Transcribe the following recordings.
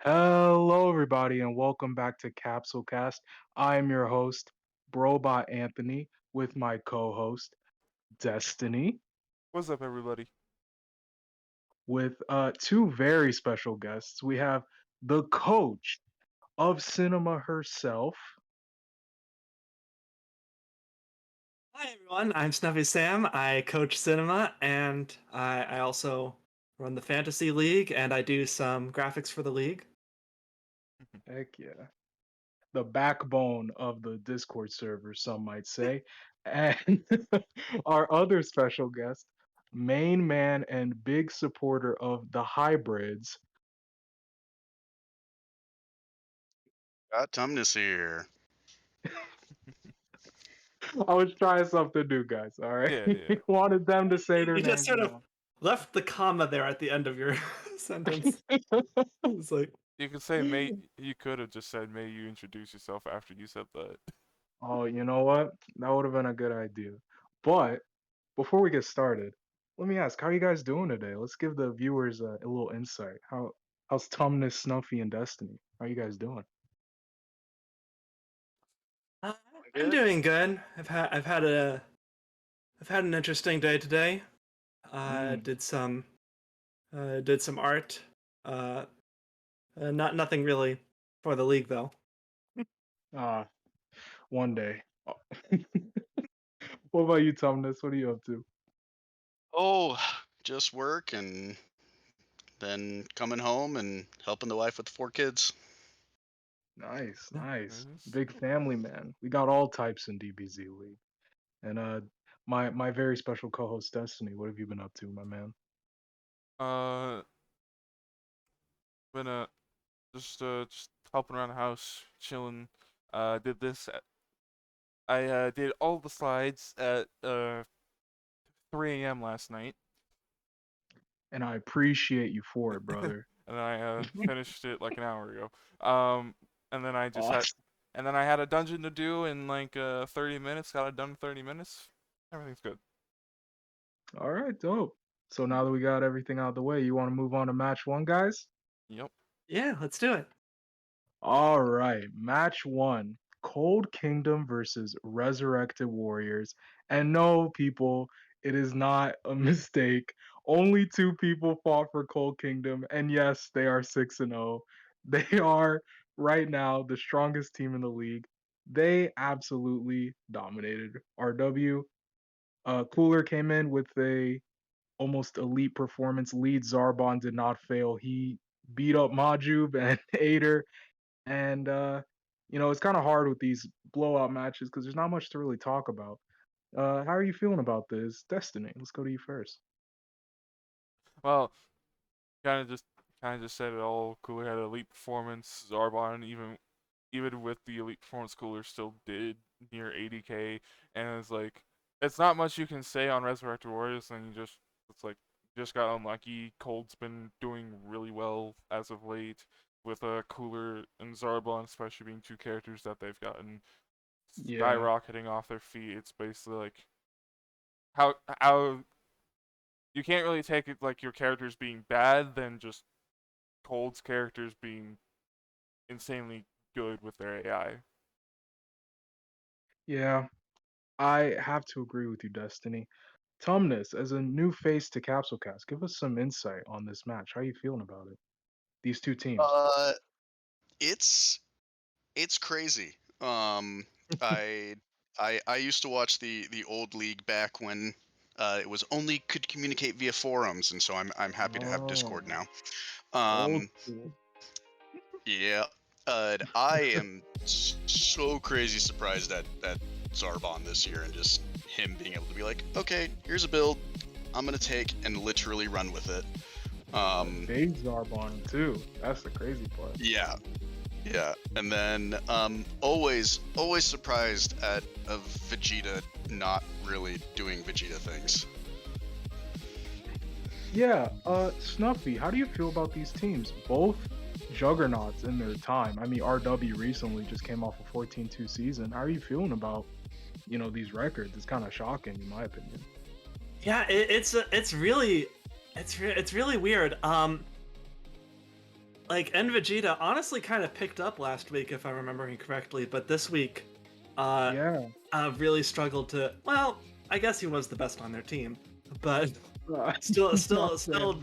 Hello, everybody, and welcome back to Capsule Cast. I am your host, Brobot Anthony, with my co-host Destiny, What's up, everybody? with two very special guests. We have the coach of cinema herself, Hi everyone, I'm Snuffysam. I coach cinema and I also run the Fantasy League and I do some graphics for the league. heck yeah, the backbone of the Discord server, some might say, and our other special guest, main man and big supporter of the hybrids. Got Tumnus here. I was trying something new, guys. All right, Yeah, yeah. wanted them to say their You just names, sort of left the comma there at the end of your sentence. It's like, You could say, may. You could have just said, may you introduce yourself after you said that. Oh, you know what? That would have been a good idea. But before we get started, let me ask, how are you guys doing today? Let's give the viewers a little insight. How's Tumnus, Snuffy, and Destiny? How are you guys doing? uh, I'm Good. doing good. I've had an interesting day today. Mm. Did some art. Uh, nothing really for the league though. Ah, one day. What about you, Tumnus? What are you up to? Oh, just work and then coming home and helping the wife with the 4 kids. Nice, Yeah. nice. Nice. Big family, man. We got all types in DBZ League. And my very special co-host Destiny, what have you been up to, my man? Uh, been just helping around the house, chilling. Did this. I did all the slides at 3 a.m. last night, And I appreciate you for it, brother. and I finished it like an hour ago. Um, and then I just had, Awesome. and then I had a dungeon to do in like 30 minutes. Got it done in 30 minutes. Everything's good. All right, dope. So now that we got everything out of the way, you want to move on to match one, guys? Yep. Yeah, let's do it. All right, match one. Cold Kingdom versus Resurrected Warriors. And no, people, it is not a mistake. Only two people fought for Cold Kingdom, and yes, they are 6-0. They are right now the strongest team in the league. They absolutely dominated RW. Cooler came in with a almost elite performance. Lead Zarbon did not fail. He beat up Majub and Ader, and it's kind of hard with these blowout matches because there's not much to really talk about. How are you feeling about this, Destiny? Let's go to you first. Well, kind of just kind of just said it all. Cooler had an elite performance. Zarbon even with the elite performance, Cooler still did near 80k, and it's like it's not much you can say on Resurrected Warriors. And it's like just got unlucky. Cold's been doing really well as of late with Cooler and Zarbon, especially being two characters that they've gotten Yeah, skyrocketing off their feet. It's basically like how you can't really take it like your characters being bad than just Cold's characters being insanely good with their AI. yeah, I have to agree with you, Destiny. Tumnus, as a new face to Capsule Cast, give us some insight on this match. How are you feeling about it? These two teams. Uh, it's it's crazy. I I used to watch the old league back when it was only could communicate via forums, and so I'm happy to have Oh, Discord now. old Um, school. yeah. I am so crazy surprised at Zarbon this year and just him being able to be like, okay, here's a build I'm gonna take and literally run with it. Um, Big Zarbon too. That's the crazy part. yeah, yeah, and then always surprised at of Vegeta not really doing Vegeta things. Yeah, Snuffy, how do you feel about these teams? Both juggernauts in their time. I mean, RW recently just came off a 14-2 season. How are you feeling about, these records? It's kind of shocking, in my opinion. Yeah, it's really it's really weird. like and Vegeta honestly kind of picked up last week if I'm remembering correctly, but this week, Yeah. really struggled to. Well, I guess he was the best on their team, but Not still saying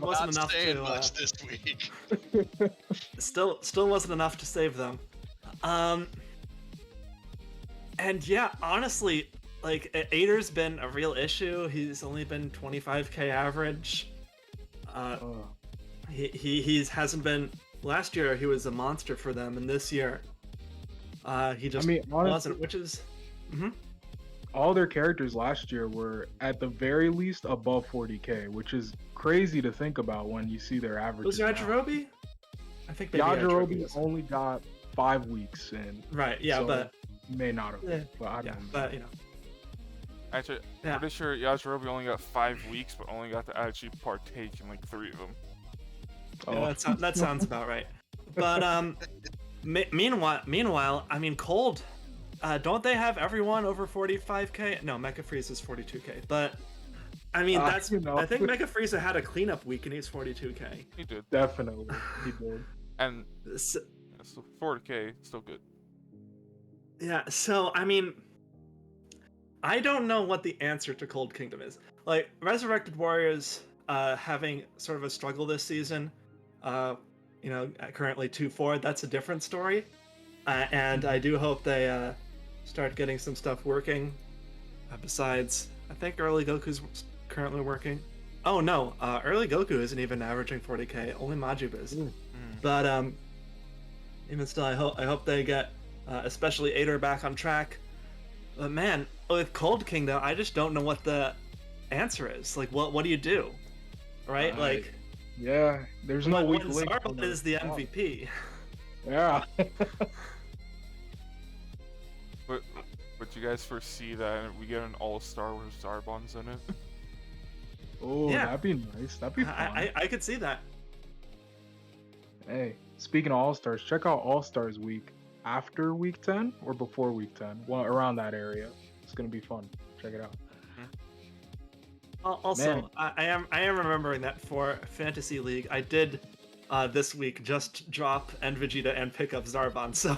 wasn't Not enough saying to. much this week. Still wasn't enough to save them. And yeah, honestly, like Ader's been a real issue. He's only been 25k average. Oh. He hasn't been. Last year he was a monster for them, and this year, he just mean, honestly- wasn't. Which is, All their characters last year were at the very least above 40k, which is crazy to think about when you see their averages. was now. Yajirobe? I think maybe Yajirobe was. only got 5 weeks in. Right. Yeah, so but he may not have. Yeah, But I don't yeah, know. but you know. Actually, Yeah. I'm pretty sure Yajirobe only got 5 weeks, but only got to actually partake in like 3 of them. Yeah, that sounds about right. But meanwhile, I mean, Cold, don't they have everyone over 45k? No, Mecha Frieza is 42k. But I mean, that's you know. I think Mecha Frieza had a cleanup week and he's 42k. He did. Definitely, he did. And So, so 40k, still good. yeah, so I mean, I don't know what the answer to Cold Kingdom is. Like Resurrected Warriors, having sort of a struggle this season. You know, currently 2-4. That's a different story, and I do hope they start getting some stuff working. Besides, I think early Goku's currently working. Oh no, early Goku isn't even averaging 40k. Only Majub is. But even still, I hope they get, especially Ader back on track. But man, with Cold Kingdom, I just don't know what the answer is. Like, what do you do, right? Like, Yeah, there's no weak when link. Zarbon on the is the top. MVP. Yeah. But you guys foresee that we get an all-star with Zarbon's in it? Oh, Yeah. that'd be nice. That'd be fun. I could see that. Hey, speaking of All Stars, check out All Stars week after week 10 or before week 10. Well, around that area. It's gonna be fun. Check it out. Also, Man. I am remembering that for Fantasy League, I did this week just drop and Vegeta and pick up Zarbon. So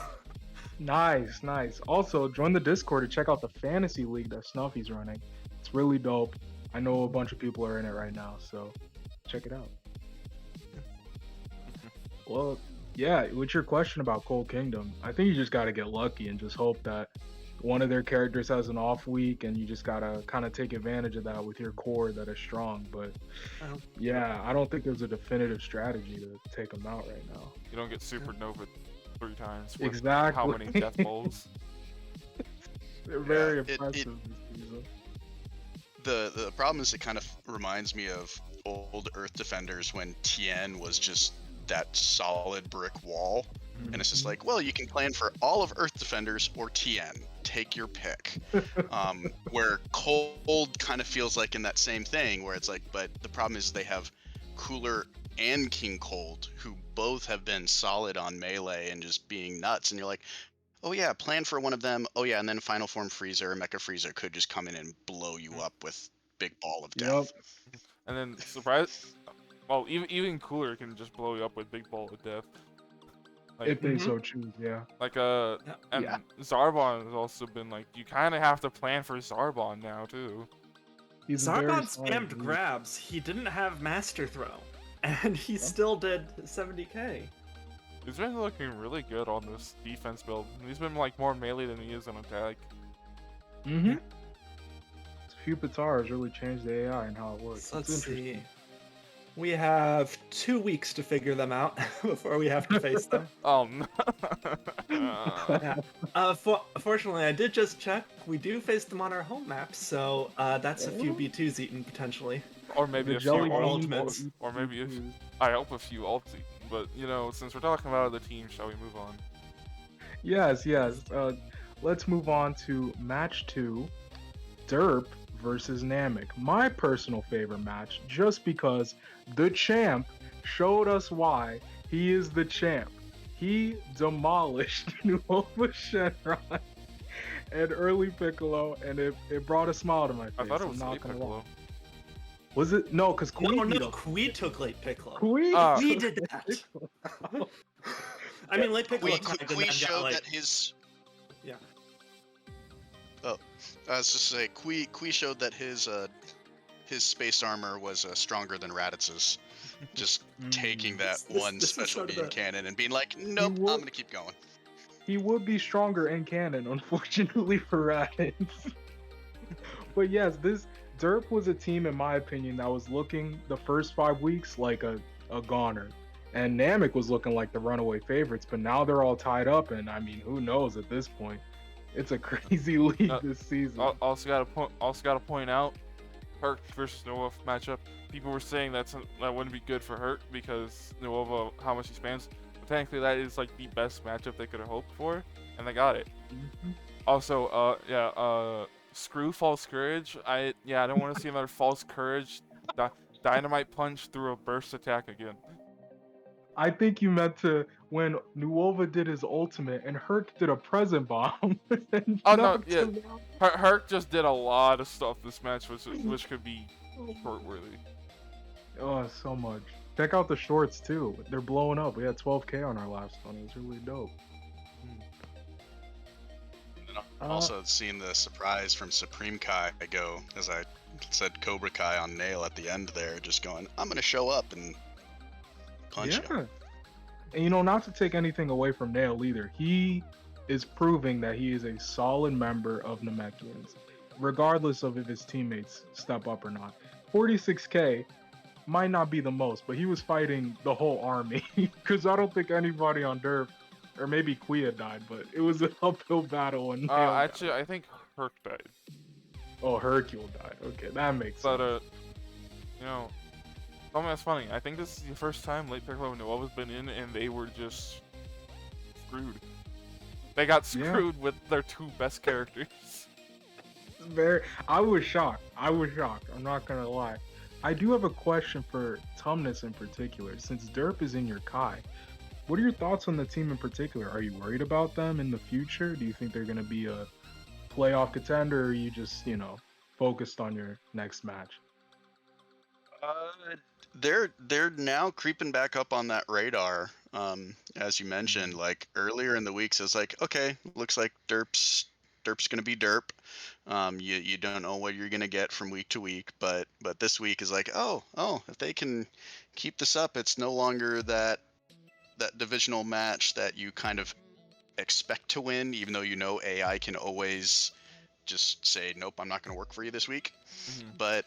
Nice, nice. Also, join the Discord to check out the Fantasy League that Snuffy's running. It's really dope. I know a bunch of people are in it right now, so check it out. Well, yeah, with your question about Cold Kingdom, I think you just got to get lucky and just hope that one of their characters has an off week and you just got to kind of take advantage of that with your core that is strong. But yeah, I don't think there's a definitive strategy to take them out right now. You don't get Supernova 3 times. With Exactly. How many death balls? They're very Yeah, impressive this season. The problem is it kind of reminds me of old Earth Defenders when Tien was just that solid brick wall. And it's just like, well, you can plan for all of Earth Defenders or Tien. Take your pick. Where Cold kind of feels like in that same thing, where it's like, but the problem is they have Cooler and King Cold, who both have been solid on melee and just being nuts. And you're like, oh yeah, plan for one of them. Oh yeah, and then Final Form Freezer or Mecha Freezer could just come in and blow you up with big ball of death. And then well, even Cooler can just blow you up with big ball of death. Like, If they so choose, yeah. Like and Yeah. Zarbon has also been like, you kind of have to plan for Zarbon now too. He's a very Zarbon solid spammed dude. grabs. He didn't have Master Throw, and he still did 70k. He's been looking really good on this defense build. He's been like more melee than he is on attack. Mm-hmm. A few Pitars really changed the AI and how it works. Let's It's interesting. see. We have 2 weeks to figure them out before we have to face them. Oh no. Yeah. Fortunately, I did just check. We do face them on our home map, so that's a few B2s eaten potentially. Or maybe The a few jelly or bean ultimates. or maybe if I hope a few ulti. But you know, since we're talking about the team, shall we move on? Yes. Let's move on to match 2, Derp versus Namek. My personal favorite match, just because the champ showed us why he is the champ. He demolished Nuova Shenron and early Piccolo, and it brought a smile to my face. I thought it I'm was not late gonna lie. Piccolo. Was it? No, because Queen. No, Kui took late Piccolo. Queen. Ah. We did that. I mean, late Piccolo kind of did Kui that. showed Like, that his. yeah. Oh, I was just say Kui showed that his space armor was stronger than Raditz's. Just taking that one This is sort specialty of in the canon and being like, nope, would- I'm gonna keep going. He would be stronger in canon, unfortunately for Raditz. But yes, this Derp was a team, in my opinion, that was looking the first 5 weeks like a goner. And Namek was looking like the runaway favorites, but now they're all tied up, and I mean, who knows at this point? It's a crazy league this season. Also gotta point out, Herc versus Nuova matchup. People were saying that wouldn't be good for Herc because Nuova, how much he spans. But technically, that is like the best matchup they could have hoped for, and they got it. Mhm. Also, screw False Courage. I don't want to see another False Courage dynamite punch through a burst attack again. I think you meant to when Nuova did his ultimate and Herc did a present bomb. And Oh no, knocked yeah. him out. Herc just did a lot of stuff this match, which could be short-worthy. Oh, so much. Check out the shorts too. They're blowing up. We had 12K on our last one. It was really dope. And also seeing the surprise from Supreme Kai go, as I said, Cobra Kai on Nail at the end there, just going, I'm gonna show up and punch him. And you know, not to take anything away from Nail either, he is proving that he is a solid member of Namekians, regardless of if his teammates step up or not. 46K might not be the most, but he was fighting the whole army, because I don't think anybody on Derp, or maybe Quia died, but it was an uphill battle. And Nail died. Actually, I think Herc died. Oh, Hercule died. Okay, that makes sense. But something that's funny. I think this is the first time Late Piccolo and Nuova's been in, and they were just screwed. They got screwed with their two best characters. I was shocked. I'm not gonna lie. I do have a question for Tumnus in particular. Since Derp is in your Kai, what are your thoughts on the team in particular? Are you worried about them in the future? Do you think they're gonna be a playoff contender, or are you just, focused on your next match? They're now creeping back up on that radar. As you mentioned, like earlier in the weeks, it's like, okay, looks like Derp's gonna be Derp. You don't know what you're gonna get from week to week, but this week is like, oh, if they can keep this up, it's no longer that divisional match that you kind of expect to win, even though AI can always just say, nope, I'm not gonna work for you this week. Mm-hmm. But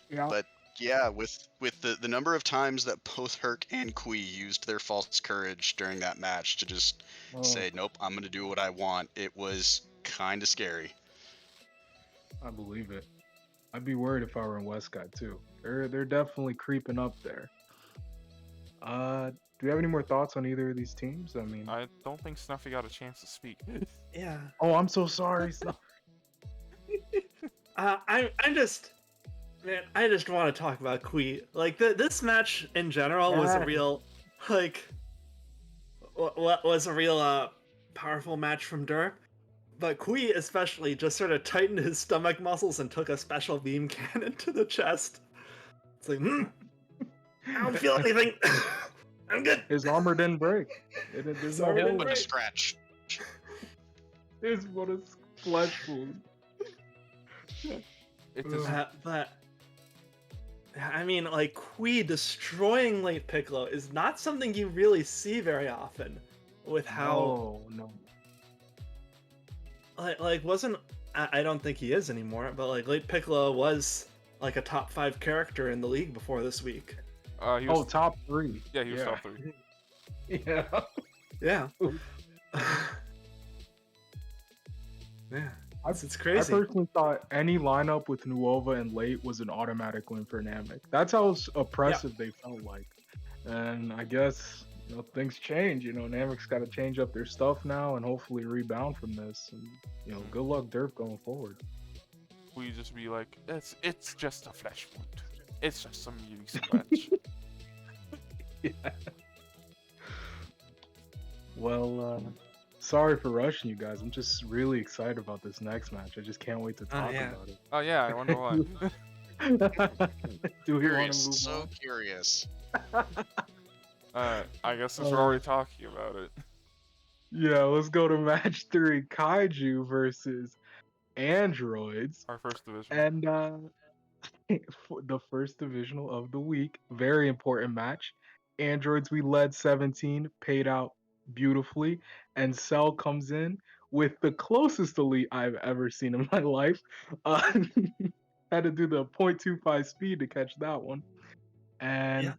yeah, with the number of times that both Herc and Kui used their false courage during that match to just say, nope, I'm gonna do what I want, it was kind of scary. I believe it. I'd be worried if I were in Westcott too. They're definitely creeping up there. Do you have any more thoughts on either of these teams? I mean, I don't think Snuffy got a chance to speak. Yeah. Oh, I'm so sorry. I'm just, man, I just want to talk about Kui. Like this match in general was a real, was a real powerful match from Derp. But Kui especially just sort of tightened his stomach muscles and took a special beam cannon to the chest. It's like, I don't feel anything. I'm good. His armor didn't break. There's no armor didn't hole. But a break. scratch. It's but a flesh wound. It just, But I mean, like Kui destroying Late Piccolo is not something you really see very often. With how no. like wasn't I don't think he is anymore, but like Late Piccolo was like a top 5 character in the league before this week. he was, Top 3. yeah, he was top 3. Yeah. Yeah. Yeah. It's I crazy. personally thought any lineup with Nuova and Late was an automatic win for Namek. That's how oppressive they felt like. And I guess, things change. Namek's got to change up their stuff now and hopefully rebound from this. And, good luck Derp going forward. We just be like, it's just a flesh wound. It's just some meaty scratch. Yeah. Well, sorry for rushing you guys. I'm just really excited about this next match. I just can't wait to talk about it. Oh yeah, I wonder why. Do we want Curious, to move so on? curious. I guess since we're already talking about it. Yeah, let's go to match 3. Kaiju versus androids. Our first division. And for the first divisional of the week, very important match. Androids, we led 17, paid out beautifully, and Cell comes in with the closest elite I've ever seen in my life. Had to do the 0.25 speed to catch that one. And Yeah.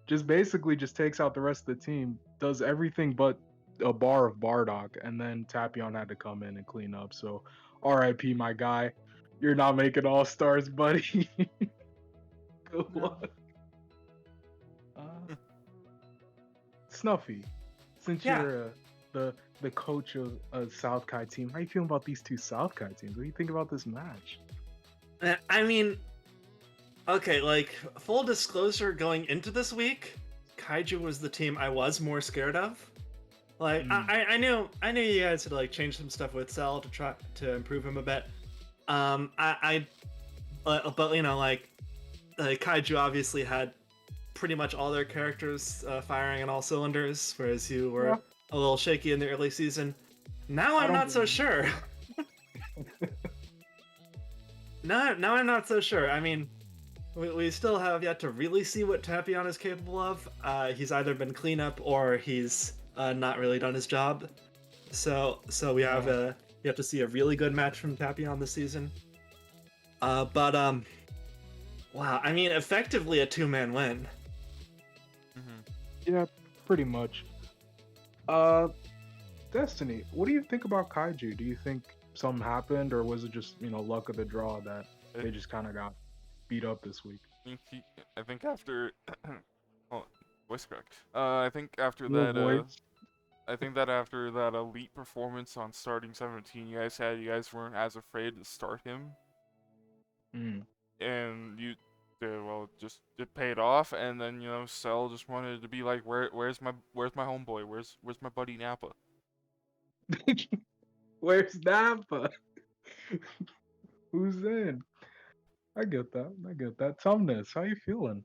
just basically just takes out the rest of the team, does everything but a bar of Bardock, and then Tapion had to come in and clean up. So RIP, my guy. You're not making all stars, buddy. Good No. luck. Snuffy, since Yeah. you're the coach of a South Kai team, how you feeling about these two South Kai teams? What do you think about this match? I mean, okay, like full disclosure, going into this week, Kaiju was the team I was more scared of. Like I knew you guys had like changed some stuff with Cell to try to improve him a bit. But you know, like Kaiju obviously had pretty much all their characters firing on all cylinders, whereas you were Yeah. a little shaky in the early season. Now I'm don't not so blame sure. Now I'm not so sure. I mean, we still have yet to really see what Tapion is capable of. He's either been cleanup or he's not really done his job. So we have you have to see a really good match from Tapion this season. But wow, I mean, effectively a 2-man win. Mm-hmm. Yeah, pretty much. Destiny, what do you think about Kaiju? Do you think something happened, or was it just luck of the draw that they just kind of got beat up this week? I think after oh, voice crack. I think after Your that voice. I think that after that elite performance on starting 17, you guys weren't as afraid to start him, Mm. and just it paid off. And then Cell just wanted to be like, where's my homeboy? Where's my buddy Nappa? Where's Nappa? Who's in? I get that. I get that. Tumnus, how you feeling?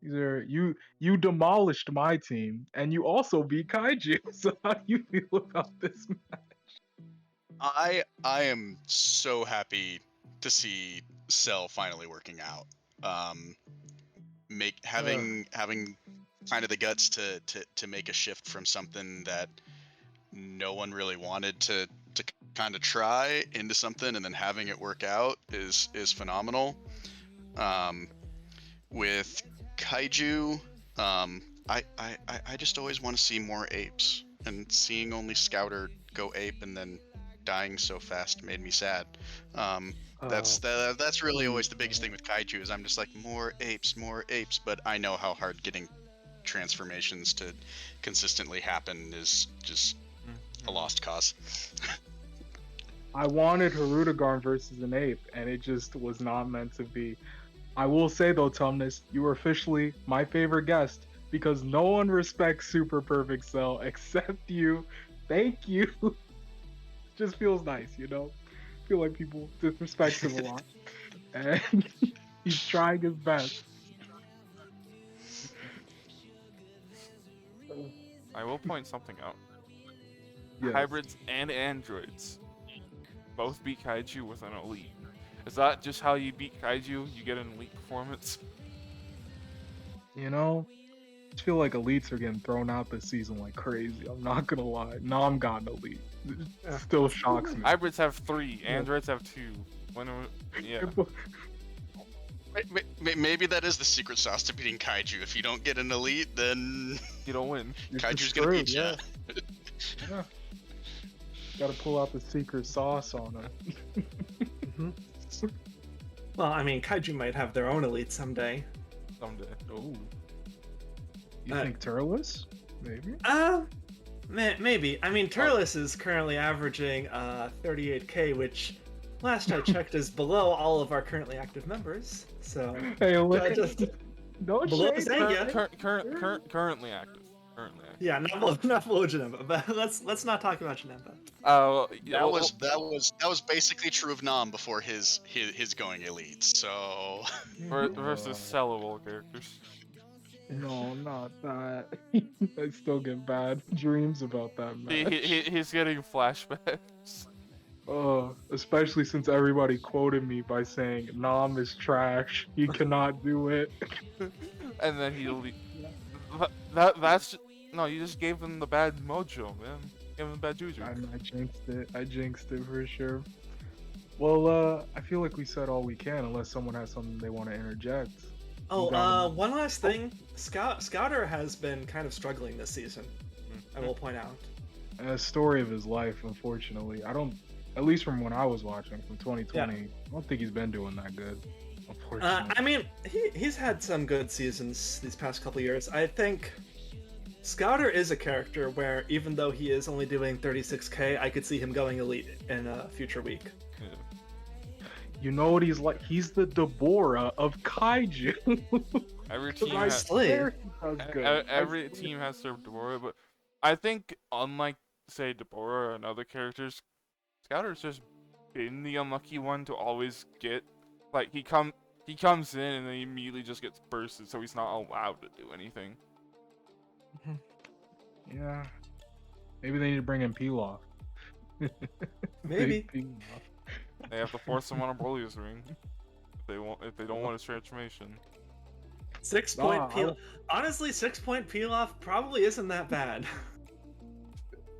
You demolished my team, and you also beat Kaiju. So how do you feel about this? I am so happy to see Cell finally working out. Having kind of the guts to make a shift from something that no one really wanted to kind of try into something, and then having it work out is phenomenal. With Kaiju, I just always want to see more apes, and seeing only Scouter go ape and then dying so fast made me sad. That's really always the biggest thing with Kaiju, is I'm just like, more apes, but I know how hard getting transformations to consistently happen is just a lost cause. I wanted Harudagarn versus an ape, and it just was not meant to be. I will say though, Tumnus, you were officially my favorite guest because no one respects Super Perfect Cell except you. Thank you. Just feels nice, feel like people disrespect him a lot, and he's trying his best. I will point something out. Yes. Hybrids and androids both beat Kaiju with an elite. Is that just how you beat Kaiju? You get an elite performance? I just feel like elites are getting thrown out this season like crazy. I'm not gonna lie. Nom got an elite. It still shocks me. Hybrids have 3, androids have 2. Yeah. Maybe that is the secret sauce to beating Kaiju. If you don't get an elite, then You don't win. You're Kaiju's just gonna screwed, beat you. yeah. Gotta pull out the secret sauce on him. Well, I mean, Kaiju might have their own elite someday. Someday. Oh. You think Turles? Maybe? Maybe. I mean, Turles is currently averaging 38k, which last I checked is below all of our currently active members. So Hey, look. just No below shade. Zanga. Currently active. Yeah, not below Janemba, but let's not talk about Janemba. That was basically true of Nam before his going elite. So versus sellable characters. No, not that. I still get bad dreams about that match. He's getting flashbacks. Especially since everybody quoted me by saying Nam is trash. He cannot do it. And then no, you just gave him the bad mojo, man. Gave him the bad juju. I jinxed it. I jinxed it for sure. Well, I feel like we said all we can, unless someone has something they want to interject. You got One last thing. Scouter has been kind of struggling this season. I will point out. a story of his life, unfortunately. I don't, at least from when I was watching from 2020, I don't think he's been doing that good. Unfortunately. I mean, he's had some good seasons these past couple years. I think Scouter is a character where even though he is only doing 36k, I could see him going elite in a future week. You know what he's like? He's the Deborah of Kaiju. Every team I has, swear he does good. every team has their Deborah, but I think unlike say Deborah and other characters, Scouter's just been the unlucky one to always get like he comes in and then he immediately just gets bursted, so he's not allowed to do anything. Yeah. Maybe they need to bring in Pilaf. Maybe. Big Pilaf. They have to force him on a Broly's ring if they don't want his transformation. 6-point Nah, peel. Honestly, 6-point peel off probably isn't that bad.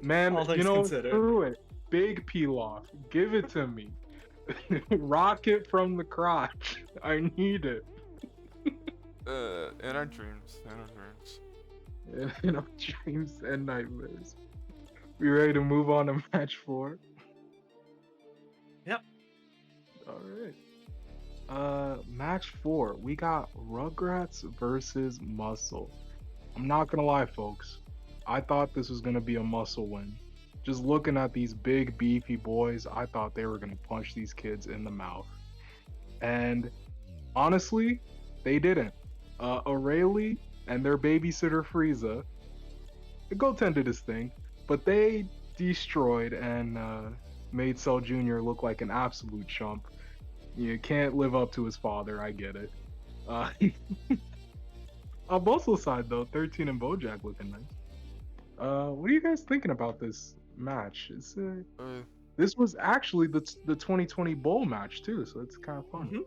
Man, All things you know, considered. screw it. Big Pilaf. Give it to me. Rocket from the crotch. I need it. In our dreams. In our dreams and nightmares. We ready to move on to match 4? Yep. Alright. Match 4. We got Rugrats versus Muscle. I'm not gonna lie, folks. I thought this was gonna be a Muscle win. Just looking at these big, beefy boys, I thought they were gonna punch these kids in the mouth. And honestly, they didn't. Aurelie and their babysitter Frieza, the Goten did his thing, but they destroyed and made Cell Jr. look like an absolute chump. You can't live up to his father, I get it. On Muscle's side though, 13 and Bojack looking nice. What are you guys thinking about this match? This was actually the 2020 bowl match too, so it's kind of fun. Mhm.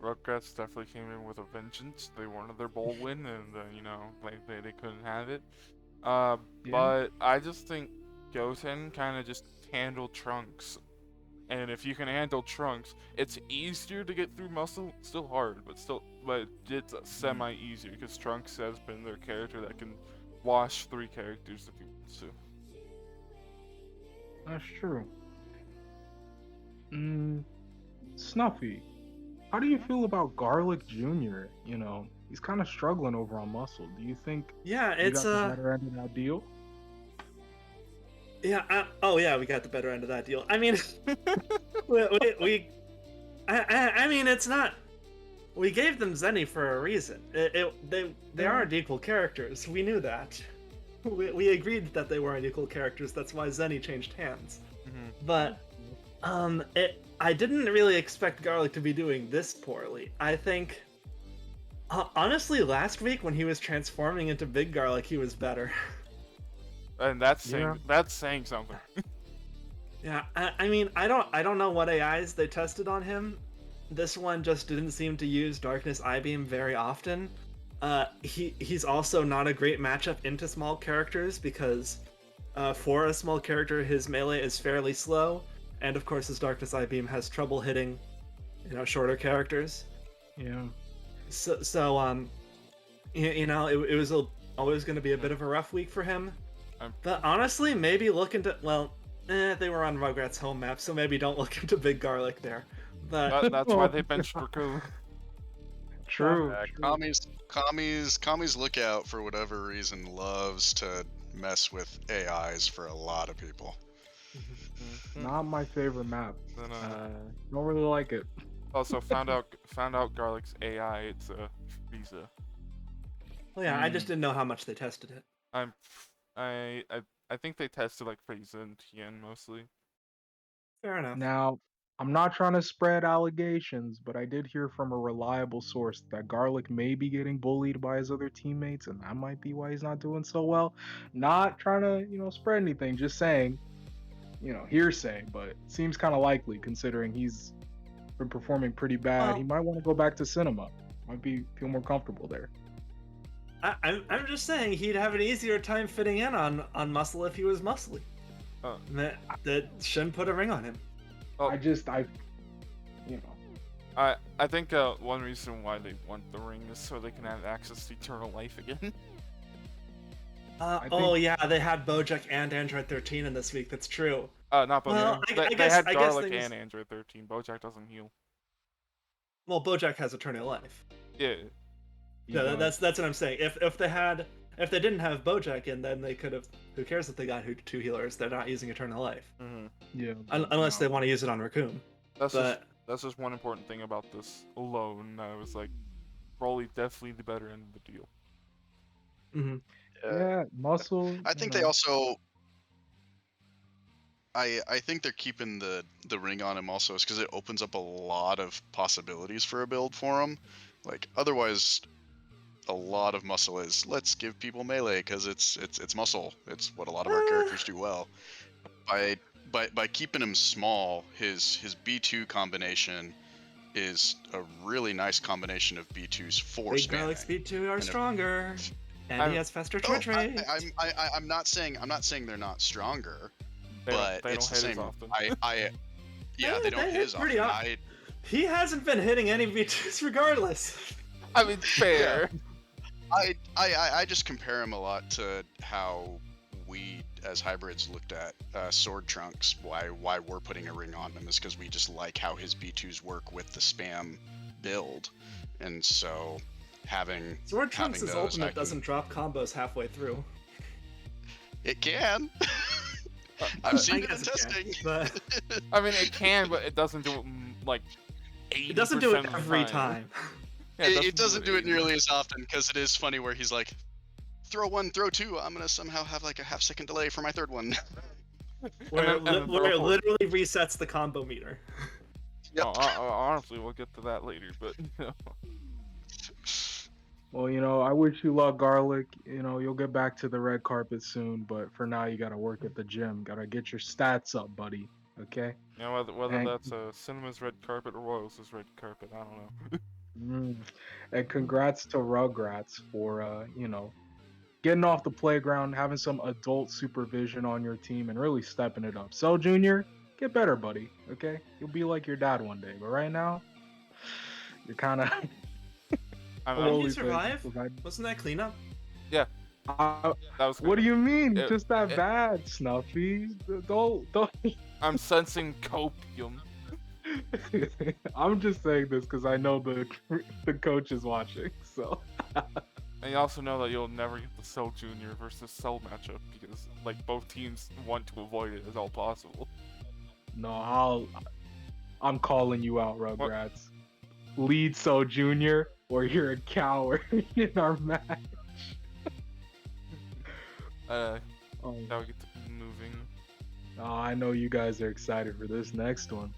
Rugrats definitely came in with a vengeance. They wanted their bowl win, and they couldn't have it. But I just think Goten kind of just handled Trunks, and if you can handle Trunks, it's easier to get through Muscle. Still hard, but it's semi easier because Trunks has been their character that can wash 3 characters if he wants to. That's true. Snuffy, how do you feel about Garlic Jr.? You know, he's kind of struggling over on Muscle. Do you think Yeah, you it's got the better end of that deal? Yeah. We got the better end of that deal. I mean, I mean, it's not. We gave them Zenny for a reason. They aren't equal characters. We knew that. We agreed that they weren't equal characters. That's why Zenny changed hands. Mm-hmm. But I didn't really expect Garlic to be doing this poorly. I think, honestly, last week when he was transforming into Big Garlic, he was better. And that's saying something. Yeah, I mean, I don't know what AIs they tested on him. This one just didn't seem to use Darkness I-Beam very often. He's also not a great matchup into small characters because for a small character, his melee is fairly slow, and of course his Darkness I-Beam has trouble hitting, shorter characters. Yeah. So it was always going to be a bit of a rough week for him. But honestly, maybe look into they were on Rugrats' home map, so maybe don't look into Big Garlic there. But That's why they benched Raku. True. Kami's lookout for whatever reason loves to mess with AIs for a lot of people. Not my favorite map. Then, Don't really like it. also found out Garlic's AI. It's Frieza. well, yeah, I just didn't know how much they tested it. I think they tested like Frieza and Tien mostly. Fair enough. Now, I'm not trying to spread allegations, but I did hear from a reliable source that Garlic may be getting bullied by his other teammates, and that might be why he's not doing so well. Not trying to, spread anything, just saying, hearsay, but it seems kind of likely considering he's been performing pretty bad. He Well, might want to go back to cinema. Might feel more comfortable there. I'm just saying he'd have an easier time fitting in on Muscle if he was muscly. Uh, That shouldn't put a ring on him. well, I think one reason why they want the ring is so they can have access to eternal life again. Oh yeah, they had Bojack and Android 13 in this week. That's true. Not Bojack. Well, They had I guess Garlic things- and Android 13. Bojack doesn't heal. Well, Bojack has eternal life. Yeah. Yeah, that's what I'm saying. If they didn't have Bojack in, then they could have. Who cares if they got two healers? They're not using eternal life. Mm-hmm. Yeah. Unless they want to use it on Raccoon. That's just one important thing about this alone. I was like, Broly definitely the better end of the deal. Mm-hmm. Yeah, Muscle. I think they also. I think they're keeping the ring on him also, because it opens up a lot of possibilities for a build for him. Like otherwise, a lot of Muscle is let's give people melee because it's Muscle. It's what a lot of our characters do well. By keeping him small, his B2 combination is a really nice combination of B2's force. Big Garlic Speed 2 are and stronger, and he has faster charge rate. I'm not saying they're not stronger, They but don't it's the hit as same. often. They don't hit as pretty often. He hasn't been hitting any B2s regardless. I mean, fair. I just compare him a lot to how we as hybrids looked at Sword Trunks. Why we're putting a ring on him is because we just like how his B2s work with the spam build, and so having Sword Trunks' those, ultimate doesn't drop combos halfway through. it can. I've seen it in guess it can, testing. but I mean, it can, but it doesn't do it like 80% it doesn't do it of the every time. Yeah, It doesn't do it 80%. nearly as often because it is funny where he's like, throw one, throw two. I'm gonna somehow have like a half-second delay for my third one. Where And then it throw four. literally resets the combo meter. Yep. Honestly, we'll get to that later, but Well, I wish you luck, Garlic. You'll get back to the red carpet soon, but for now, you gotta work at the gym. Gotta get your stats up, buddy. Okay? whether And- that's Cinema's red carpet or Royals' red carpet, I don't know. And congrats to Rugrats for, getting off the playground, having some adult supervision on your team, and really stepping it up. So, Junior, get better, buddy. Okay? You'll be like your dad one day, but right now, you're kind of. I Didn't mean, he survive? Wasn't that cleanup? that was. What do you mean? It- Just that it- bad, Snuffy? Don't. I'm sensing copium. I'm just saying this because I know the coach is watching. So. And you also know that you'll never get the Cell Junior versus Cell matchup because like both teams want to avoid it as all possible. No, I'm calling you out, Rugrats. Lead So Junior, or you're a coward in our match. Now Oh, we get to moving. I know you guys are excited for this next one.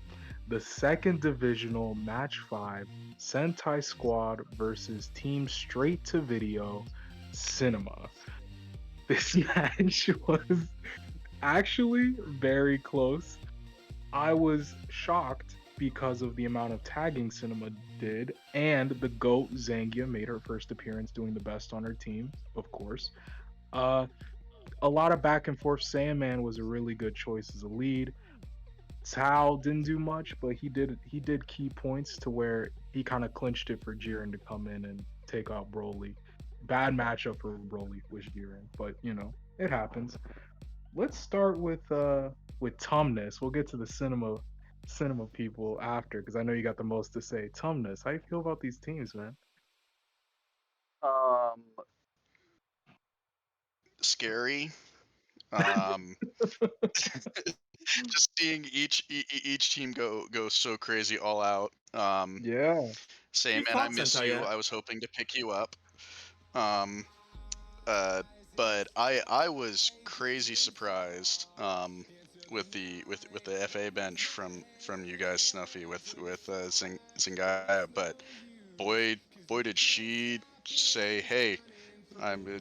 The second divisional match 5, Sentai Squad versus Team Straight to Video Cinema. This match was actually very close. I was shocked because of the amount of tagging Cinema did, and the GOAT Zangia made her first appearance doing the best on her team, of course. A lot of back and forth. Sandman was a really good choice as a lead. Tao didn't do much, but he did key points to where he kind of clinched it for Jiren to come in and take out Broly. Bad matchup for Broly with Jiren, but it happens. Let's start with Tumnus. We'll get to the cinema people after because I know you got the most to say. Tumnus, how you feel about these teams, man? Scary. Just seeing each team go so crazy all out. Yeah. Same, You and I fought miss Sentai you. yet? I was hoping to pick you up. But I was crazy surprised with the FA bench from you guys, Snuffy, with Zingaya, but boy did she say, hey,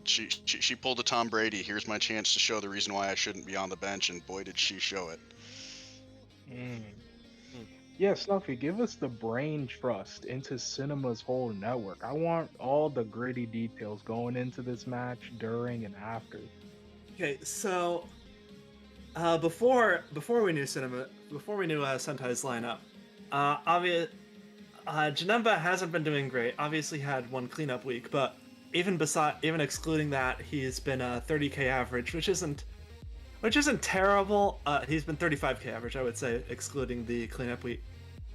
she pulled a Tom Brady. Here's my chance to show the reason why I shouldn't be on the bench, and boy did she show it. Mm. Yeah, Snuffy, give us the brain trust into Cinema's whole network. I want all the gritty details going into this match, during, and after. Okay, so before we knew Sentai's lineup, Janemba hasn't been doing great. Obviously had one cleanup week, but even excluding that, he's been a 30k average, which isn't terrible. He's been 35k average, I would say, excluding the cleanup week.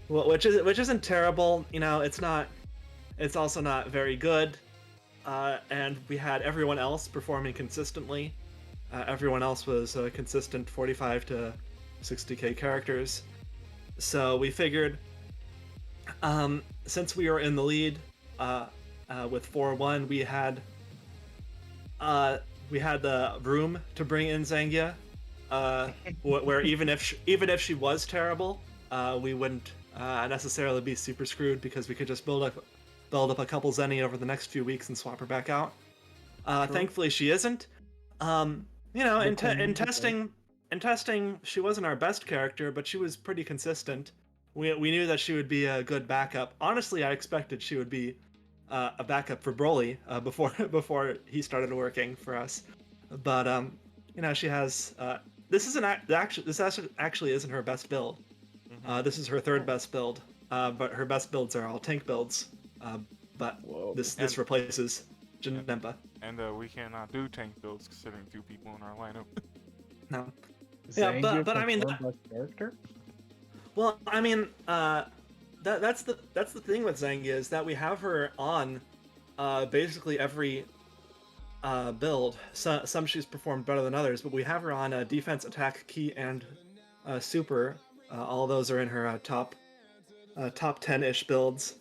Well, which isn't terrible. You know, it's not. It's also not very good. And we had everyone else performing consistently. Everyone else was consistent 45 to 60k characters. So we figured, since we were in the lead with 4-1, we had the room to bring in Zangia, where even if she was terrible, we wouldn't necessarily be super screwed because we could just build up a couple Zenny over the next few weeks and swap her back out. Thankfully, she isn't. You know, in testing, she wasn't our best character, but she was pretty consistent. We knew that she would be a good backup. Honestly, I expected she would be a backup for Broly before he started working for us. But you know, she has this actually isn't her best build. This is her third best build, but her best builds are all tank builds. But this replaces Janemba. And we cannot do tank builds considering 2 people in our lineup. No. Zangia Yeah, but I mean, confirmed best character? well, I mean, that's the thing with Zangia is that we have her on basically every build. Some she's performed better than others, but we have her on defense, attack, key, and super. All those are in her top 10-ish builds,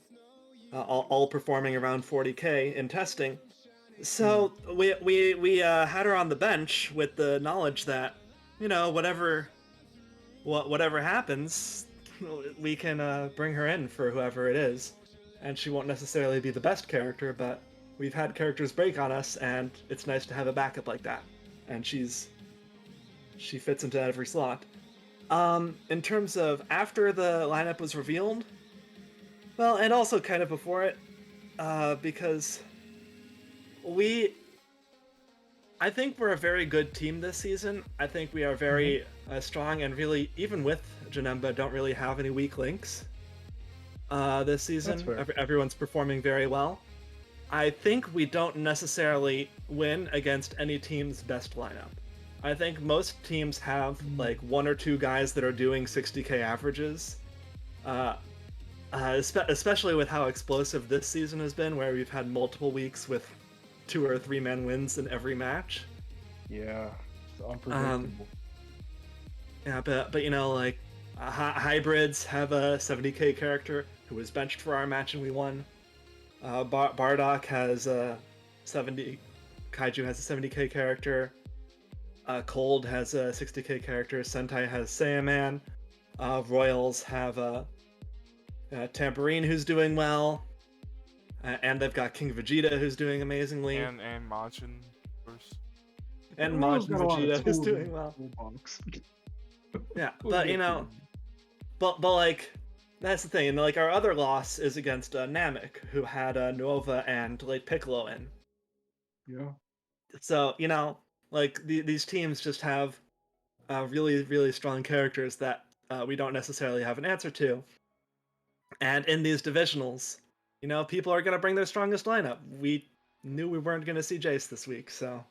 all performing around 40k in testing. So we had her on the bench with the knowledge that, you know, whatever happens, we can bring her in for whoever it is, and she won't necessarily be the best character, but we've had characters break on us, and it's nice to have a backup like that, and she fits into every slot. In terms of after the lineup was revealed, well, and also kind of before it, because I think we're a very good team this season. I think we are very strong, and really, even with Janemba, don't really have any weak links this season. Everyone's performing very well. I think we don't necessarily win against any team's best lineup. I think most teams have like 1 or 2 guys that are doing 60k averages, especially with how explosive this season has been, where we've had multiple weeks with 2 or 3 man wins in every match. Yeah, it's unpredictable. Yeah, but you know, like hybrids have a 70k character who was benched for our match and we won. Bardock has a 70. Kaiju has a 70k character. Cold has a 60k character. Sentai has Saiyaman. Royals have a Tambourine who's doing well. And they've got King Vegeta who's doing amazingly. And Majin, of course. And Majin Vegeta who's doing well. Yeah, but you know, but like, that's the thing. And like, our other loss is against Namek, who had Nova and Late Piccolo in. Yeah. So, you know, like these teams just have really, really strong characters that we don't necessarily have an answer to. And in these divisionals, you know, people are going to bring their strongest lineup. We knew we weren't going to see Jace this week, so.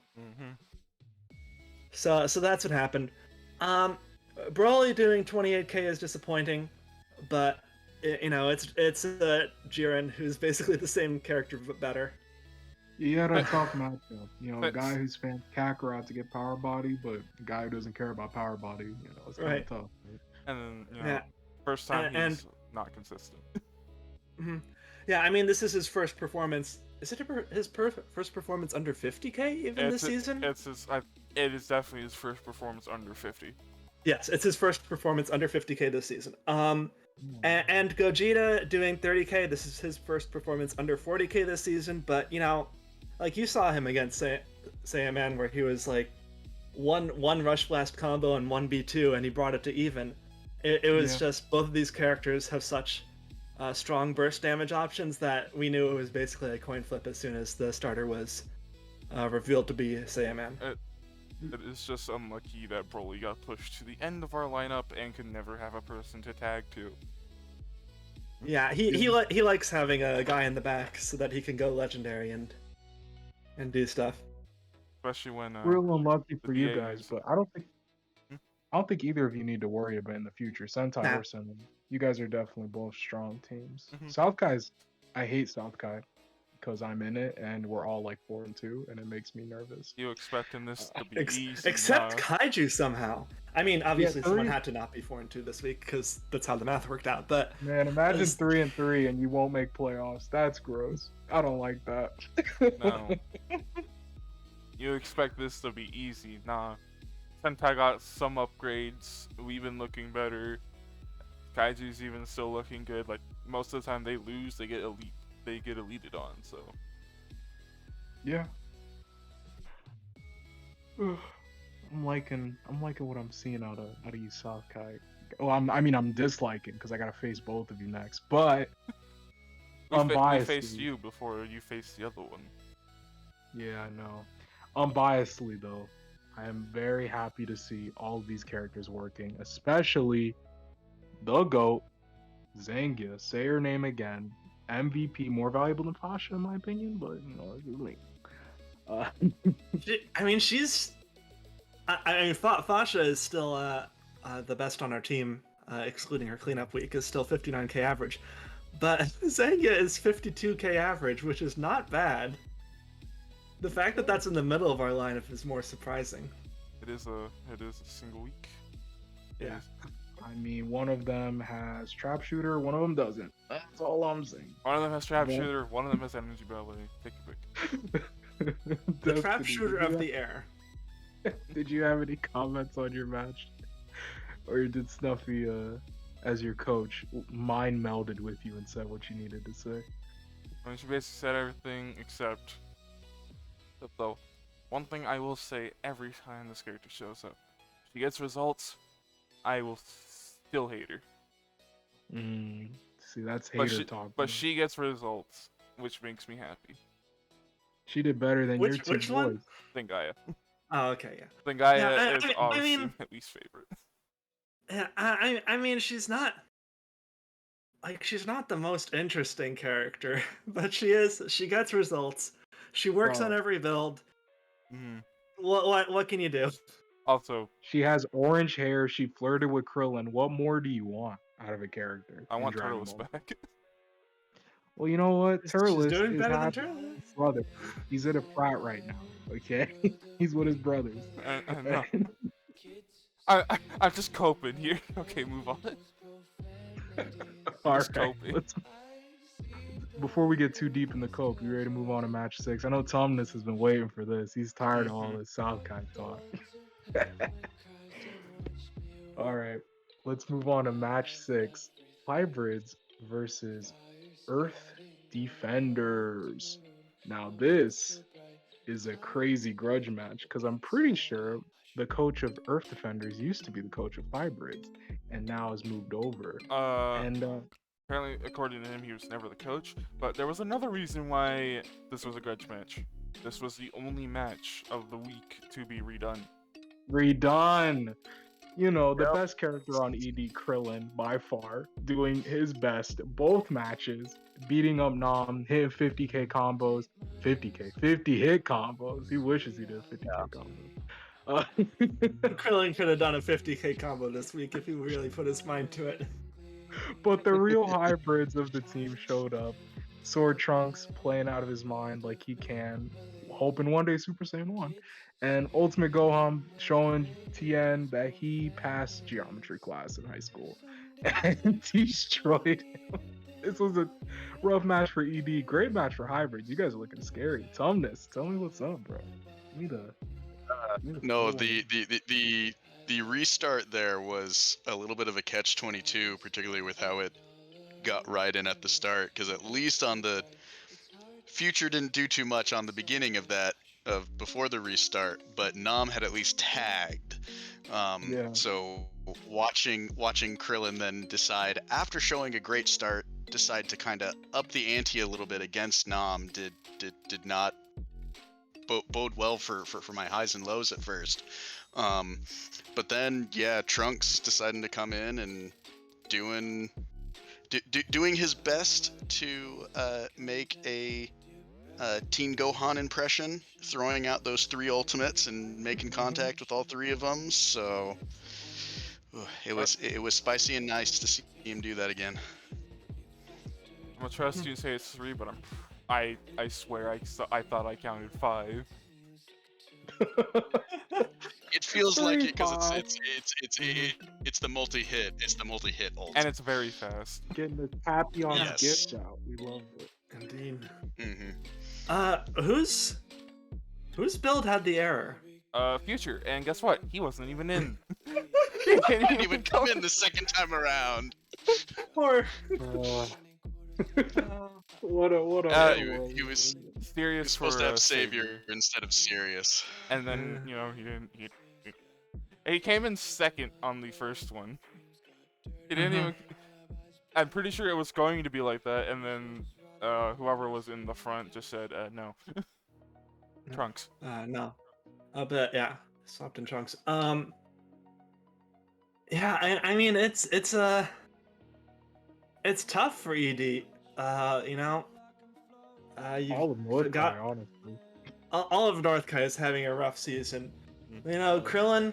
So that's what happened. Broly doing 28k is disappointing, but you know, it's Jiren, who's basically the same character but better. He had a tough matchup. You know, a guy who spans Kakarot to get Power Body, but a guy who doesn't care about Power Body, you know, it's kind of tough. Right? And then, you know, first time he's not consistent. Yeah, I mean, this is his first performance. Is it his first performance under 50k even this season? It is definitely his first performance under 50. Yes, it's his first performance under 50k this season. And Gogeta doing 30k. This is his first performance under 40k this season. But like you saw him against Saiyaman, where he was like one Rush Blast combo and one B2, and he brought it to even. It was just both of these characters have such strong burst damage options that we knew it was basically a coin flip as soon as the starter was revealed to be Saiyaman. It is just unlucky that Broly got pushed to the end of our lineup and could never have a person to tag to. Yeah, he likes having a guy in the back so that he can go legendary and do stuff. Especially when real unlucky the for you DA guys, is- but I don't think either of you need to worry about it in the future. Sentai Nah. or Sentai, you guys are definitely both strong teams. Mhm. South Kai's, I hate South Kai because I'm in it and we're all like 4-2, and it makes me nervous. You expecting this to be easy? Except Nah. Kaiju somehow. I mean, obviously someone 3 had to not be 4-2 this week because that's how the math worked out. But Man, imagine It's- 3-3 and you won't make playoffs. That's gross. I don't like that. No. You expect this to be easy? Nah. Sentai got some upgrades. We've been looking better. Kaiju's even still looking good. Like most of the time they lose, they get elited on. So Yeah. I'm liking what I'm seeing out of you, South Kai. Oh, I'm disliking because I gotta face both of you next. But we unbiasedly, faced you before you faced the other one. yeah, I know. Unbiasedly though, I am very happy to see all of these characters working, especially the GOAT, Zangia. Say her name again. MVP, more valuable than Pasha in my opinion, but it's like, she's. I mean, Fasha is still the best on our team, excluding her cleanup week, is still 59k average. But Zangia is 52k average, which is not bad. The fact that that's in the middle of our lineup is more surprising. It is a single week. It Yeah. is. I mean, one of them has trap shooter, one of them doesn't. That's all I'm saying. One of them has trap Yeah. shooter. One of them has energy ballet. Take your pick. The trap shooter of the air. Did you have any comments on your match, or did Snuffy, as your coach, mind melded with you and said what you needed to say? I mean, she basically said everything except though. One thing I will say every time this character shows up, she gets results, I will still hate her. See, that's But hater she, talk. but man. she gets results, which makes me happy. She did better than your two Which one? boys. Thingaya. Oh, okay, yeah. Thingaya Yeah, is I obviously mean- my least favorite. Yeah, I mean, she's not the most interesting character, but she gets results. She works on Bro. every build. Mhm. What can you do? Also, She has orange hair. She flirted with Krillin. What more do you want out of a character? I in want Dragon Turtles Ball? back. Well, you know what? She's Turles doing is better than happy. Turles. His brother. He's in a frat right now. Okay, he's with his brothers. No. I'm just coping here. Okay, move on. All Just right, coping. before we get too deep in the cope, you ready to move on to match 6? I know Tumnus has been waiting for this. He's tired of all this South Kai talk. All right, let's move on to match 6. Hybrids versus Earth Defenders. Now this is a crazy grudge match because I'm pretty sure the coach of Earth Defenders used to be the coach of Hybrids and now has moved over. And Apparently, according to him, he was never the coach. But there was another reason why this was a grudge match. This was the only match of the week to be redone. redone. You know, the best character on ED, Krillin, by far, doing his best both matches, beating up Nam, hitting 50k combos, 50 hit combos. He wishes he did 50k combos. Krillin could have done a 50k combo this week if he really put his mind to it. But the real hybrids of the team showed up. Sword Trunks playing out of his mind like he can, hoping one day Super Saiyan 1. And Ultimate Gohan showing Tien that he passed geometry class in high school and destroyed him. This was a rough match for ED. Great match for hybrids. You guys are looking scary. Tumnus, tell me what's up, bro. Give me the No, floor. the the restart there was a little bit of a catch-22, particularly with how it got right in at the start, because at least on the Future didn't do too much on the beginning of that, of before the restart, but Nam had at least tagged. Yeah. So watching Krillin then decide, after showing a great start, decide to kind of up the ante a little bit against Nam did not bode well for my highs and lows at first. But then, yeah, Trunks deciding to come in and doing his best to make a Teen Gohan impression, throwing out those 3 ultimates and making contact with all 3 of them. So it was spicy and nice to see him do that again. I'm gonna trust you and say it's 3, but I swear I thought I counted 5. It feels like it because Five. it's the multi-hit. It's the multi-hit ult. And it's very fast. Getting the Tappy on Yes. gift out. We love it. Indeed. Mm-hmm. Whose build had the error? Future, and guess what? He wasn't even in. He didn't even come in the second time around. Or What a He was Serious supposed for to have Savior instead of Sirius. and then he didn't. He came in second on the first one. He didn't even. I'm pretty sure it was going to be like that, and then whoever was in the front just said no. Trunks. no. But yeah, swapped in Trunks. Yeah, I mean it's tough for ED. You know, all of North got- Kai, honestly. all of North Kai is having a rough season. You know, Krillin,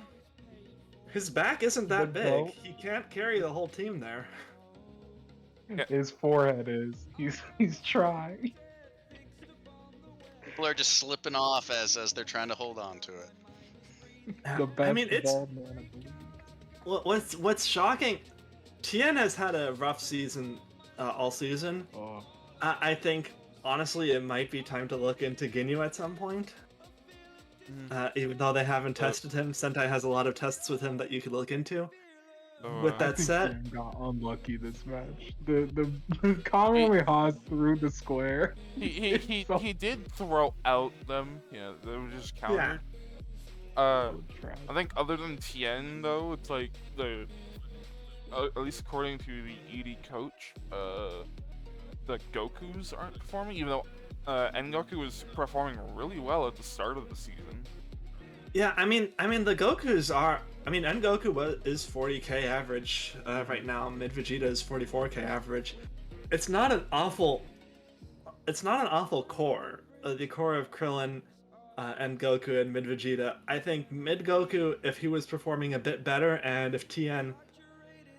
his back isn't that But big. no. He can't carry the whole team there. Yeah. His forehead is. He's trying. People are just slipping off as they're trying to hold on to it. The best I mean, it's bald man of the league. what's shocking. Tien has had a rough season all season. Oh, I think honestly it might be time to look into Ginyu at some point. Even though they haven't tested him, Sentai has a lot of tests with him that you could look into. So, With I that think said, Tien got unlucky this match. The Kamehameha through the square. he did throw out them. Yeah, they were just countered. I think other than Tien though, it's like at least according to the ED coach, the Gokus aren't performing, even though Ngoku was performing really well at the start of the season. yeah, I mean the Gokus are. I mean, Ngoku is 40k average right now. Mid Vegeta is 44k average. It's not an awful core. The core of Krillin and Goku and Mid Vegeta. I think Mid Goku, if he was performing a bit better, and if Tien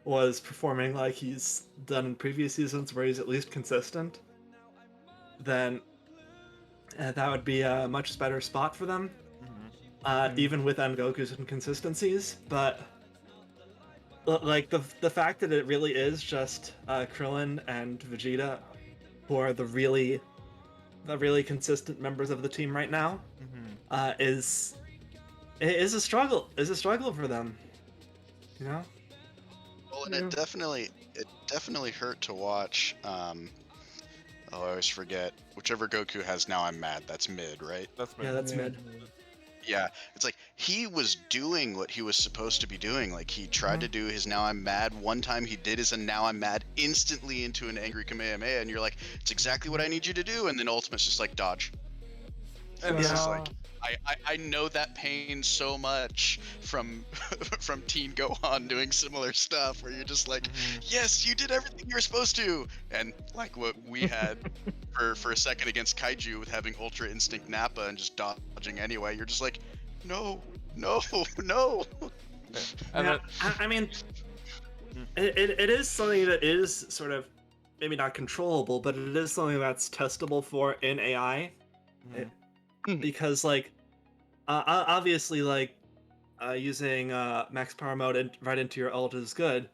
was performing like he's done in previous seasons, where he's at least consistent, then that would be a much better spot for them. Even with Ngoku's inconsistencies, but like the fact that it really is just Krillin and Vegeta who are the really consistent members of the team right now is a struggle for them, you know. Well, and it definitely hurt to watch. I always forget whichever Goku has Now I'm Mad. That's mid, right? That's Yeah, that's mid. Yeah, it's like he was doing what he was supposed to be doing. Like he tried to do his Now I'm Mad. One time he did his Now I'm Mad instantly into an angry Kamehameha, and you're like, it's exactly what I need you to do. And then Ultimate's just like dodge. And it's just like, I know that pain so much from from Teen Gohan doing similar stuff, where you're just like, yes, you did everything you were supposed to, and like what we had for a second against Kaiju with having Ultra Instinct Nappa and just dodging anyway. You're just like, no. And Yeah, I mean, it is something that is sort of maybe not controllable, but it is something that's testable for in AI. Because like obviously like using max power mode right into your ult is good.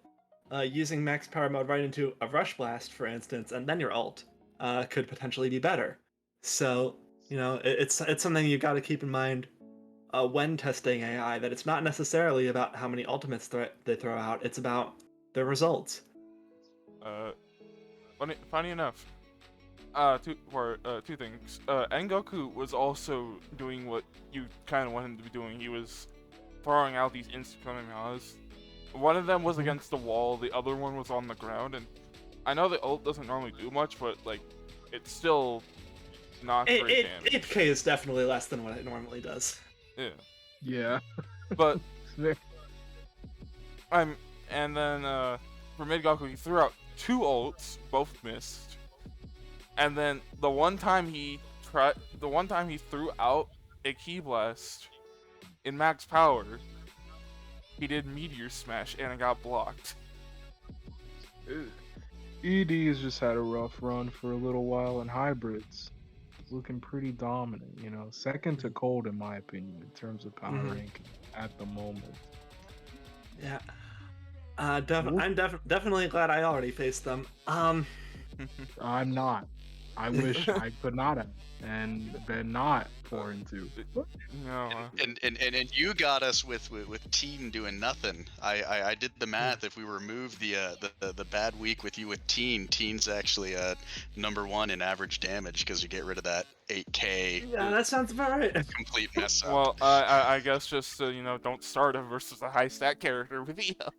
Using max power mode right into a rush blast, for instance, and then your ult could potentially be better. So you know it's something you got to keep in mind when testing AI that it's not necessarily about how many ultimates they throw out. It's about the results. Funny enough, two things. Engoku was also doing what you kind of want him to be doing. He was throwing out these instant Kamehamehas. One of them was against the wall, the other one was on the ground, and I know the ult doesn't normally do much, but like, it's still not great damage. 8k is definitely less than what it normally does. Yeah. Yeah. But and then for mid Goku he threw out 2 ults, both missed. And then the one time he threw out a Ki Blast in max power, he did Meteor Smash and it got blocked. ED has just had a rough run for a little while, and hybrids looking pretty dominant. You know, second to Cold in my opinion in terms of power ranking at the moment. Yeah. I'm definitely glad I already faced them. I'm not. I wish I could not have, and been not 4-2. No. And you got us with Teen doing nothing. I did the math. If we remove the bad week with you with Teen's actually number 1 in average damage because you get rid of that 8k. Yeah, that sounds about right. Complete mess up. Well, I guess just don't start a versus a high stat character with EO.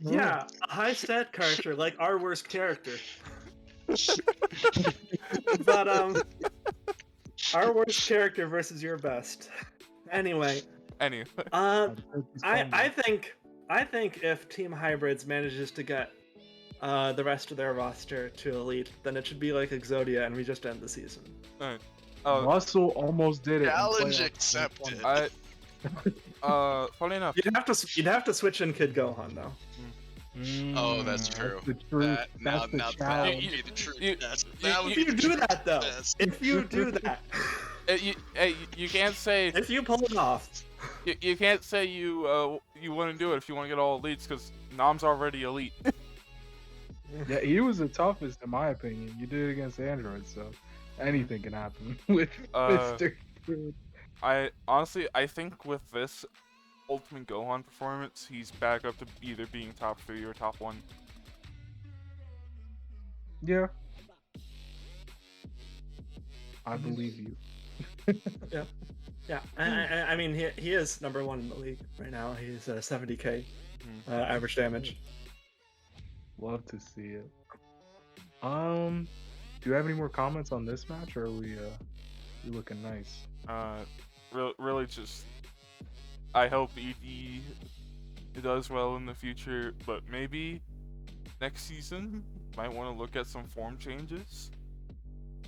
Yeah, a high stat character like our worst character. But our worst character versus your best. Anyway. I think if Team Hybrids manages to get the rest of their roster to Elite, then it should be like Exodia and we just end the season. Alright. Russell almost did it. Challenge accepted. Funny enough. You'd have to switch in Kid Gohan though. Oh, that's true. That's the truth. That would be the truth. If you do that though, if you do that, you can't say if you pull it off. You can't say you wouldn't do it if you want to get all elites because Nam's already elite. Yeah, he was the toughest in my opinion. You did it against Android, so anything can happen with Mr. Truth. I think with this Ultimate Gohan performance, he's back up to either being top 3 or top 1. Yeah. I believe you. Yeah. I mean, he is number 1 in the league right now. He's 70k average damage. Love to see it. Do you have any more comments on this match, or are we looking nice? Really just I hope ED does well in the future, but maybe next season might want to look at some form changes.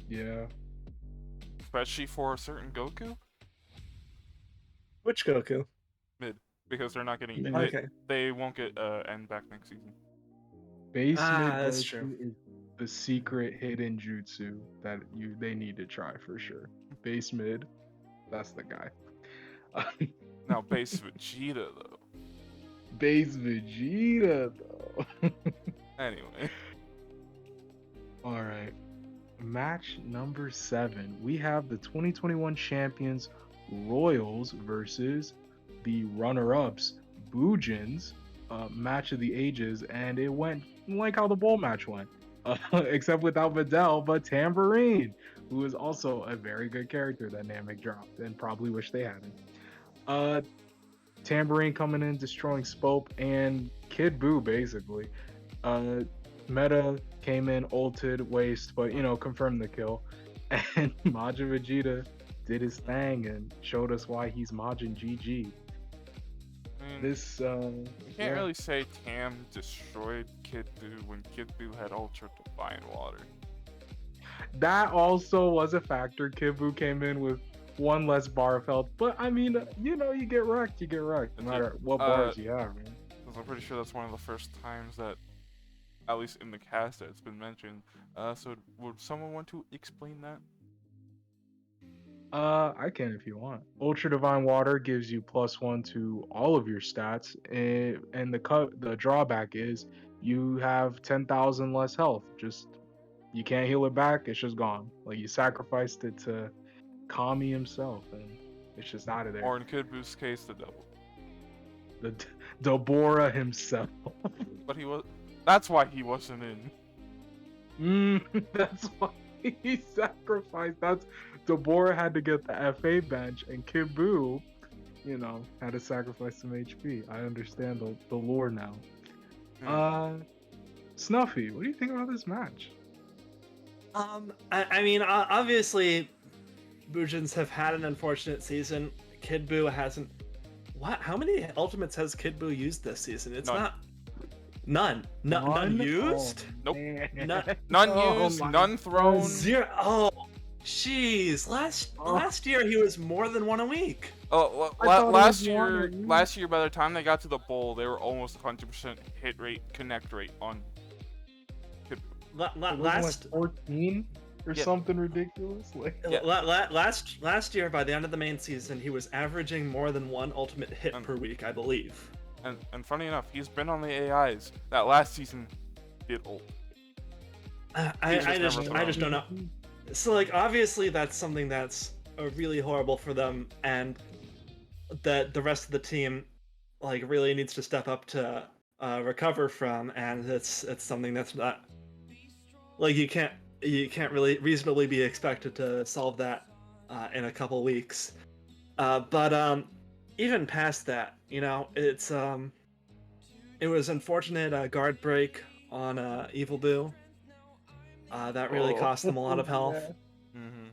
Yeah. Especially for a certain Goku. Which Goku? Mid, because they're not getting Okay. they won't get End back next season. Base mid that's Goku true. is the secret hidden jutsu that they need to try for sure. Base mid, that's the guy. Now base Vegeta though. Base Vegeta though. Anyway. Alright. Match number 7. We have the 2021 champions Royals versus the runner-ups Boojins. Match of the ages, and it went like how the bowl match went. Except without Videl, but Tambourine, who is also a very good character that Namek dropped and probably wish they hadn't. Tambourine coming in, destroying Spope and Kid Buu, basically. Meta came in, ulted, waste, but, confirmed the kill. And Majin Vegeta did his thing and showed us why he's Majin GG. This, you can't really say Tam destroyed Kid Buu when Kid Buu had Ultra Divine Water. That also was a factor. Kid Buu came in with 1 less bar felt, but I mean, you get wrecked, no matter what bars you have, man. Because I'm pretty sure that's one of the first times that, at least in the cast, that it's been mentioned. So would someone want to explain that? I can if you want. Ultra Divine Water gives you +1 to all of your stats, and the drawback is you have 10,000 less health. Just you can't heal it back. It's just gone. Like you sacrificed it to Kami himself, and It's just out of there. Or in Kid Boo's case, the devil. The Deborah himself. But that's why he wasn't in. That's why he sacrificed. Deborah had to get the FA bench, and Kid Buu, had to sacrifice some HP. I understand the lore now. Snuffy, what do you think about this match? I mean, obviously, Bujins have had an unfortunate season. Kid Buu hasn't. What? How many ultimates has Kid Buu used this season? It's None. not. None. None used. Nope. None. None Oh used, my none thrown. Zero. Oh, jeez. Last year he was more than one a week. Oh, I thought it last was year, one. last year by the time they got to the bowl, they were almost 100% hit rate, connect rate on Kid Buu. It wasn't Last like 14 or Yeah. something ridiculous. Like, Yeah. last year, by the end of the main season, he was averaging more than one ultimate hit per week, I believe. And funny enough, he's been on the AIs. That last season did ult. I just don't know. So like obviously that's something that's really horrible for them, and that the rest of the team like really needs to step up to recover from, and it's something that's not like you can't really reasonably be expected to solve that in a couple weeks. But even past that, it's it was unfortunate guard break on Evil Boo. That really cost them a lot of health. Mm-hmm.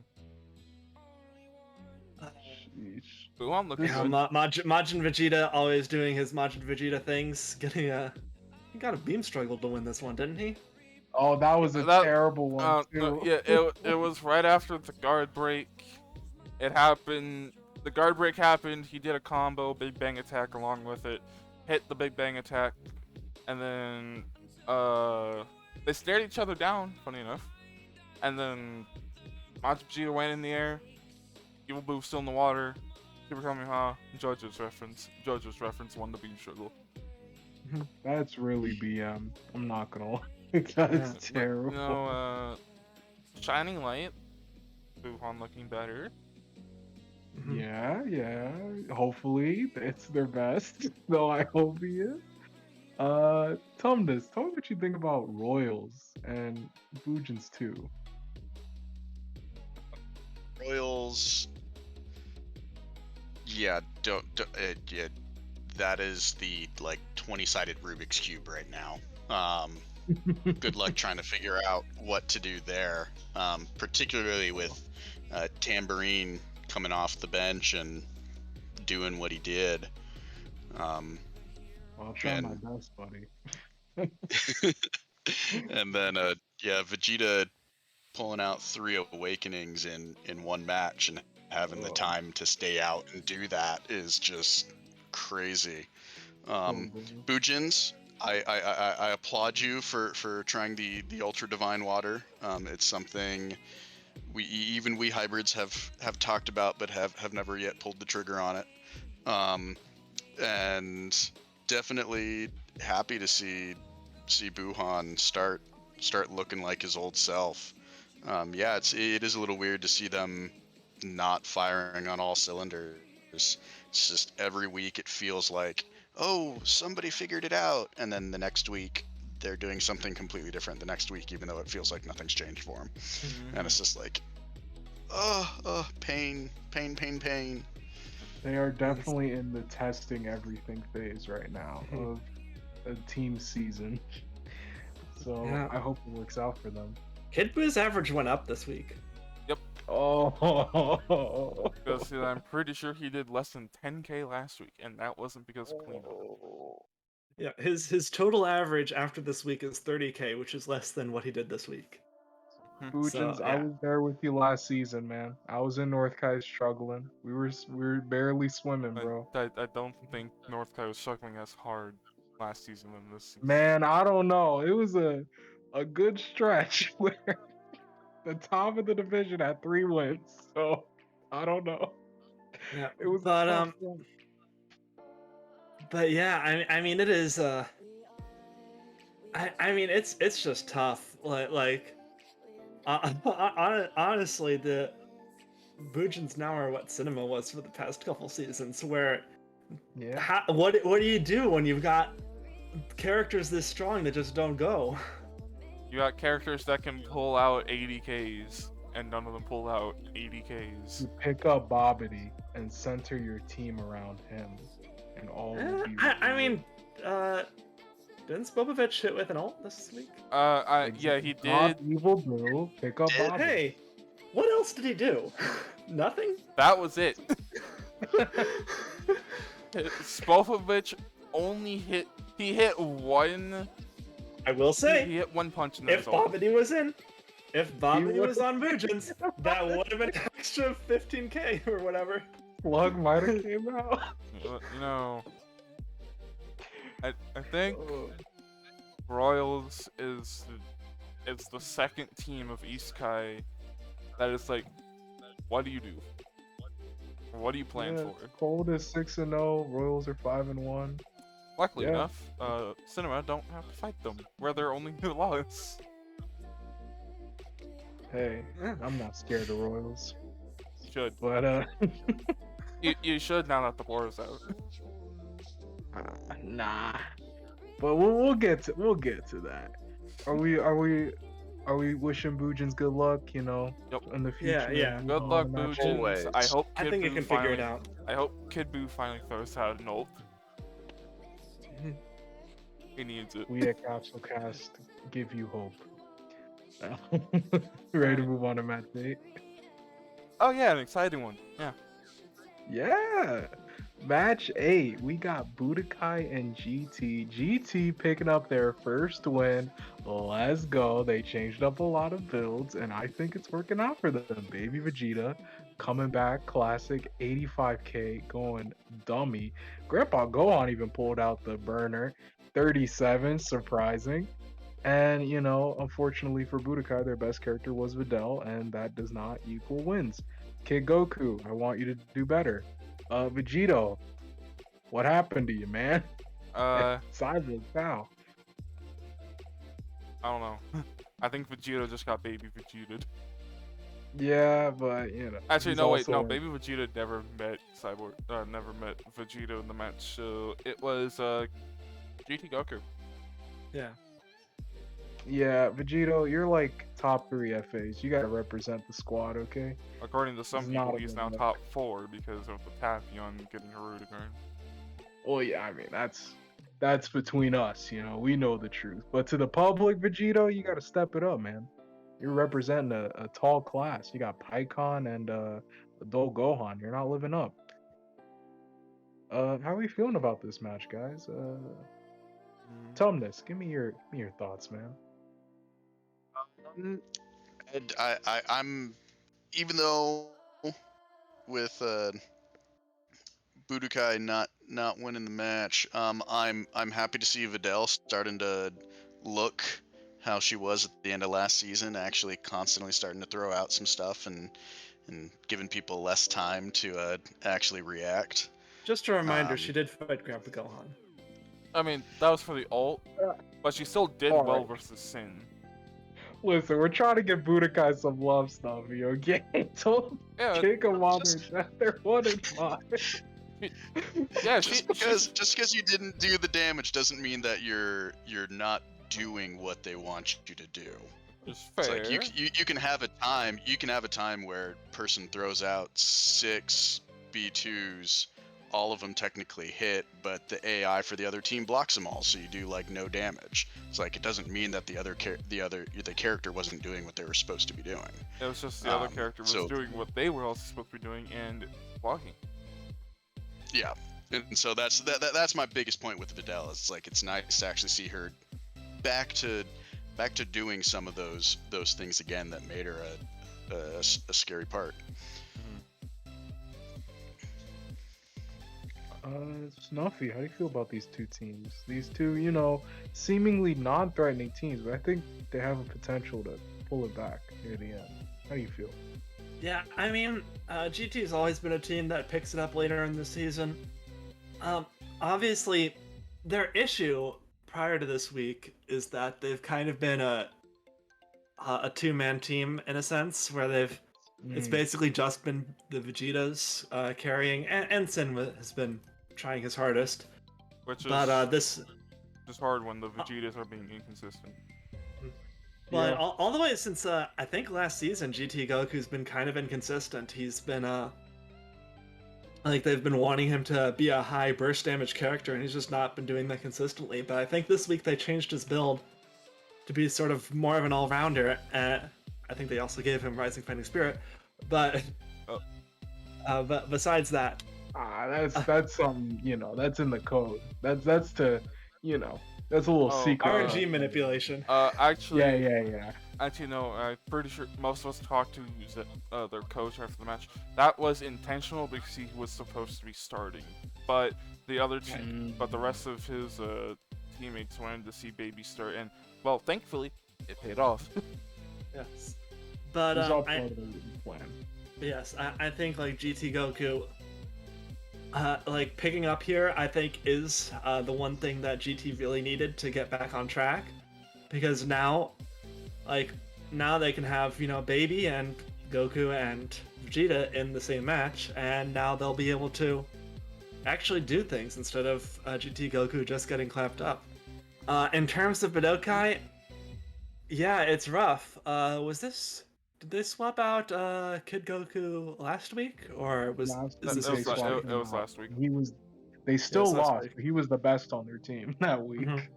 Sheesh. Boo on looking Yeah, good. Majin Vegeta always doing his Majin Vegeta things. He got a beam struggle to win this one, didn't he? Oh, that was a terrible one too. No, yeah, it was right after the guard break. It happened. The guard break happened. He did a combo, Big Bang attack along with it, hit the Big Bang attack, and then they stared each other down. Funny enough, and then Majin Vegeta went in the air. Evil Boo still in the water. Super Kamehameha. JoJo's reference won the beam struggle. That's really BM. I'm not gonna lie. That's terrible. Shining Light. Buhan looking better. Yeah. Hopefully, it's their best. Though I hope he is. Tumnus, tell me what you think about Royals and Bujins too. Royals. Yeah, yeah, that is the 20-sided Rubik's Cube right now. Good luck trying to figure out what to do there, particularly with Tambourine coming off the bench and doing what he did. Well, I'll try my best, buddy. And then Vegeta pulling out 3 awakenings in one match and having the time to stay out and do that is just crazy. Bujins, I applaud you for trying the Ultra Divine Water. It's something we hybrids have talked about, but have never yet pulled the trigger on it. And definitely happy to see Buhan start looking like his old self. It is a little weird to see them not firing on all cylinders. It's just every week it feels like, oh, somebody figured it out, and then the next week they're doing something completely different the next week, even though it feels like nothing's changed for them. And it's just like, pain. They are definitely in the testing everything phase right now of a team season. So Yeah. I hope it works out for them. Kid Boo's average went up this week. Oh. Because I'm pretty sure he did less than 10k last week, and that wasn't because of cleanup. Yeah, his total average after this week is 30k, which is less than what he did this week. Bujins, I was there with you last season, man. I was in North Kai struggling. We were barely swimming, bro. I don't think North Kai was struggling as hard last season than this season. Man, I don't know. It was a good stretch where the top of the division had 3 wins. So I don't know. Yeah, It was but yeah, I mean it is I mean it's just tough. Honestly, Bujins now are what cinema was for the past couple seasons, where Yeah. what do you do when you've got characters this strong that just don't go? You got characters that can pull out 80Ks, and none of them pull out 80Ks. You pick up Bobbity and center your team around him, and all will be. I mean, didn't Spopovich hit with an ult this week? Yeah, he Not did. evil blue. Pick up Did- Bobbity. Hey, what else did he do? Nothing? That was it. Spopovich only hit. He hit one. I will He say, hit one punch in if the ult. Bobbity was in, if Bobbity would- was on Bujins, that would have been an extra 15k or whatever. Slug might have came out. You know, I think Royals is the second team of Isekai that is like, what do you do? What do you plan Yeah, for? Cold is 6-0. Royals are 5-1. Luckily Yeah. enough, Cinema don't have to fight them, where they're only loss. Hey, I'm not scared of Royals, You should. but You should now that the war is out. nah. But we'll get to that. Are we wishing Bujins good luck? You know, Yep. in the future. yeah. and Good all luck, the matches? Bujins. Always. I hope I Kid think you Buu can figure it finally- out. I hope Kid Buu finally throws out an ult. He needs it. We at Capsule Cast give you hope. Ready to move on to match 8? Oh yeah, an exciting one. Yeah. Yeah. Match 8. We got Budokai and GT. GT picking up their first win. Let's go. They changed up a lot of builds, and I think it's working out for them. Baby Vegeta coming back, classic 85k, going dummy. Grandpa Gohan even pulled out the burner. 37, surprising. And, you know, unfortunately for Budokai, their best character was Videl, and that does not equal wins. Kid Goku, I want you to do better. Vegito, what happened to you, man? Cyborg, now. I don't know. I think Vegeta just got Baby Vegeta. Yeah, but, you know. Actually, he's no, wait, also no. in- Baby Vegeta never met Cyborg. Never met Vegeta in the match. So it was GT Goku. Yeah. Yeah, Vegito, you're like top 3 FAs. You gotta represent the squad, okay? According to some He's not people, a he's good now match. top 4 because of the Papillon getting Harudegarn. Well, yeah, I mean, that's between us, you know. We know the truth. But to the public, Vegito, you gotta step it up, man. You're representing a tall class. You got Pycon and Adult Gohan. You're not living up. How are we feeling about this match, guys? Tumnus, give me your thoughts, man. And I'm even though with Budokai not winning the match, I'm happy to see Videl starting to look how she was at the end of last season, actually constantly starting to throw out some stuff and giving people less time to actually react. Just a reminder, Um, she did fight Grandpa Gohan. I mean, that was for the ult, but she still did All well right. versus Sin. Listen, we're trying to give Budokai some love stuff, okay? Don't Yeah, kick them while just- they're 1-5. yeah. Just because you didn't do the damage doesn't mean that you're not doing what they want you to do. It's It's fair. like you can have a time where person throws out 6 B2s, all of them technically hit, but the AI for the other team blocks them all, so you do like no damage. It's like it doesn't mean that the character wasn't doing what they were supposed to be doing. It was just the other Um, character was so- doing what they were also supposed to be doing and blocking. Yeah, and so that's my biggest point with Videl. It's like it's nice to actually see her back to doing some of those things again that made her a scary part. Snuffy, how do you feel about these two teams? These two, you know, seemingly non-threatening teams, but I think they have a potential to pull it back near the end. How do you feel? Yeah, I mean, GT's always been a team that picks it up later in the season. Obviously, their issue prior to this week is that they've kind of been a two-man team in a sense, where they've It's Mm. basically just been the Vegetas carrying, and Sin has been trying his hardest. Which is But this, just hard when the Vegetas are being inconsistent. but Yeah. all the way since I think last season, GT Goku's been kind of inconsistent. He's been like they've been wanting him to be a high burst damage character, and he's just not been doing that consistently. But I think this week they changed his build to be sort of more of an all-rounder. I think they also gave him Rising Fighting Spirit, but but besides that, That's something, that's in the code. That's to, that's a little Oh, secret. RNG manipulation. Actually, Yeah. Actually, no. I'm pretty sure most of us talked to their coach after the match. That was intentional because he was supposed to be starting, but but the rest of his teammates wanted to see Baby start, and well, thankfully, it paid off. Yes, but It's all part of the plan. yes, I think like GT Goku, like picking up here, I think is the one thing that GT really needed to get back on track, because now they can have Baby and Goku and Vegeta in the same match, and now they'll be able to actually do things instead of GT Goku just getting clapped up. In terms of Budokai, yeah, it's rough. Did they swap out Kid Goku last week, or Last is week this they it was week's swapped week? it him was out. last week. They still last lost, week. but he was the best on their team that week. Mhm.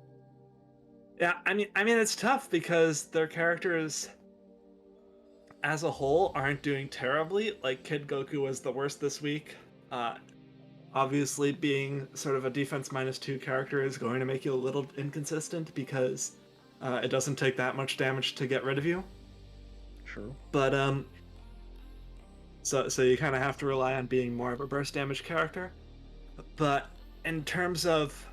Yeah, I mean it's tough because their characters as a whole aren't doing terribly. Like Kid Goku was the worst this week. Obviously, being sort of a defense -2 character is going to make you a little inconsistent because it doesn't take that much damage to get rid of you. True. But so you kind of have to rely on being more of a burst damage character. But in terms of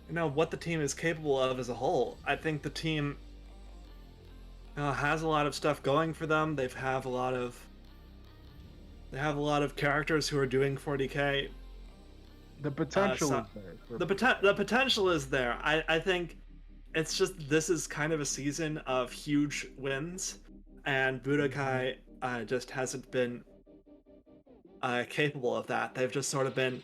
what the team is capable of as a whole, I think the team has a lot of stuff going for them. They have a lot of characters who are doing 40k. The potential So- is there. The potential is there. I think it's just this is kind of a season of huge wins, and Budokai just hasn't been capable of that. They've just sort of been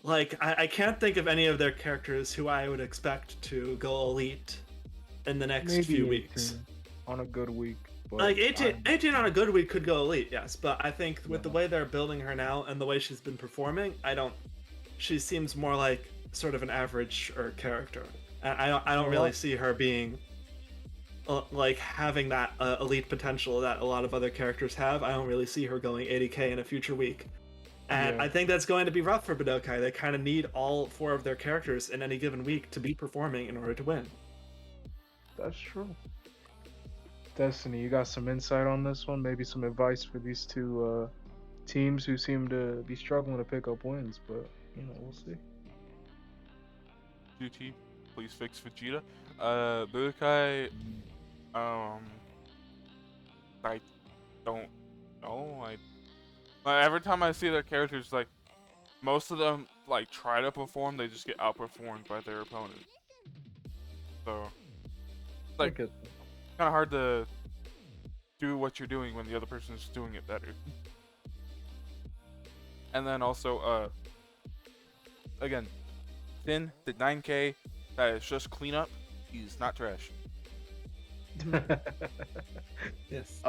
like I can't think of any of their characters who I would expect to go elite in the next Maybe few 18 weeks. on a good week. But Like 18 on a good week could go elite, yes, but I think with the Yeah. way they're building her now and the way she's been performing, she seems more like sort of an average or character. And I don't really see her being like having that elite potential that a lot of other characters have. I don't really see her going 80k in a future week. And Yeah. I think that's going to be rough for Budokai. They kind of need all 4 of their characters in any given week to be performing in order to win. That's true. Destiny, you got some insight on this one? Maybe some advice for these two teams who seem to be struggling to pick up wins, but we'll see. GT, please fix Vegeta. Budokai, I don't know. Every time I see their characters, like most of them, like try to perform, they just get outperformed by their opponent. So, like, Okay. kind of hard to do what you're doing when the other person's doing it better. And then also, again, Finn did 9k. That is just cleanup. He's not trash. Yes.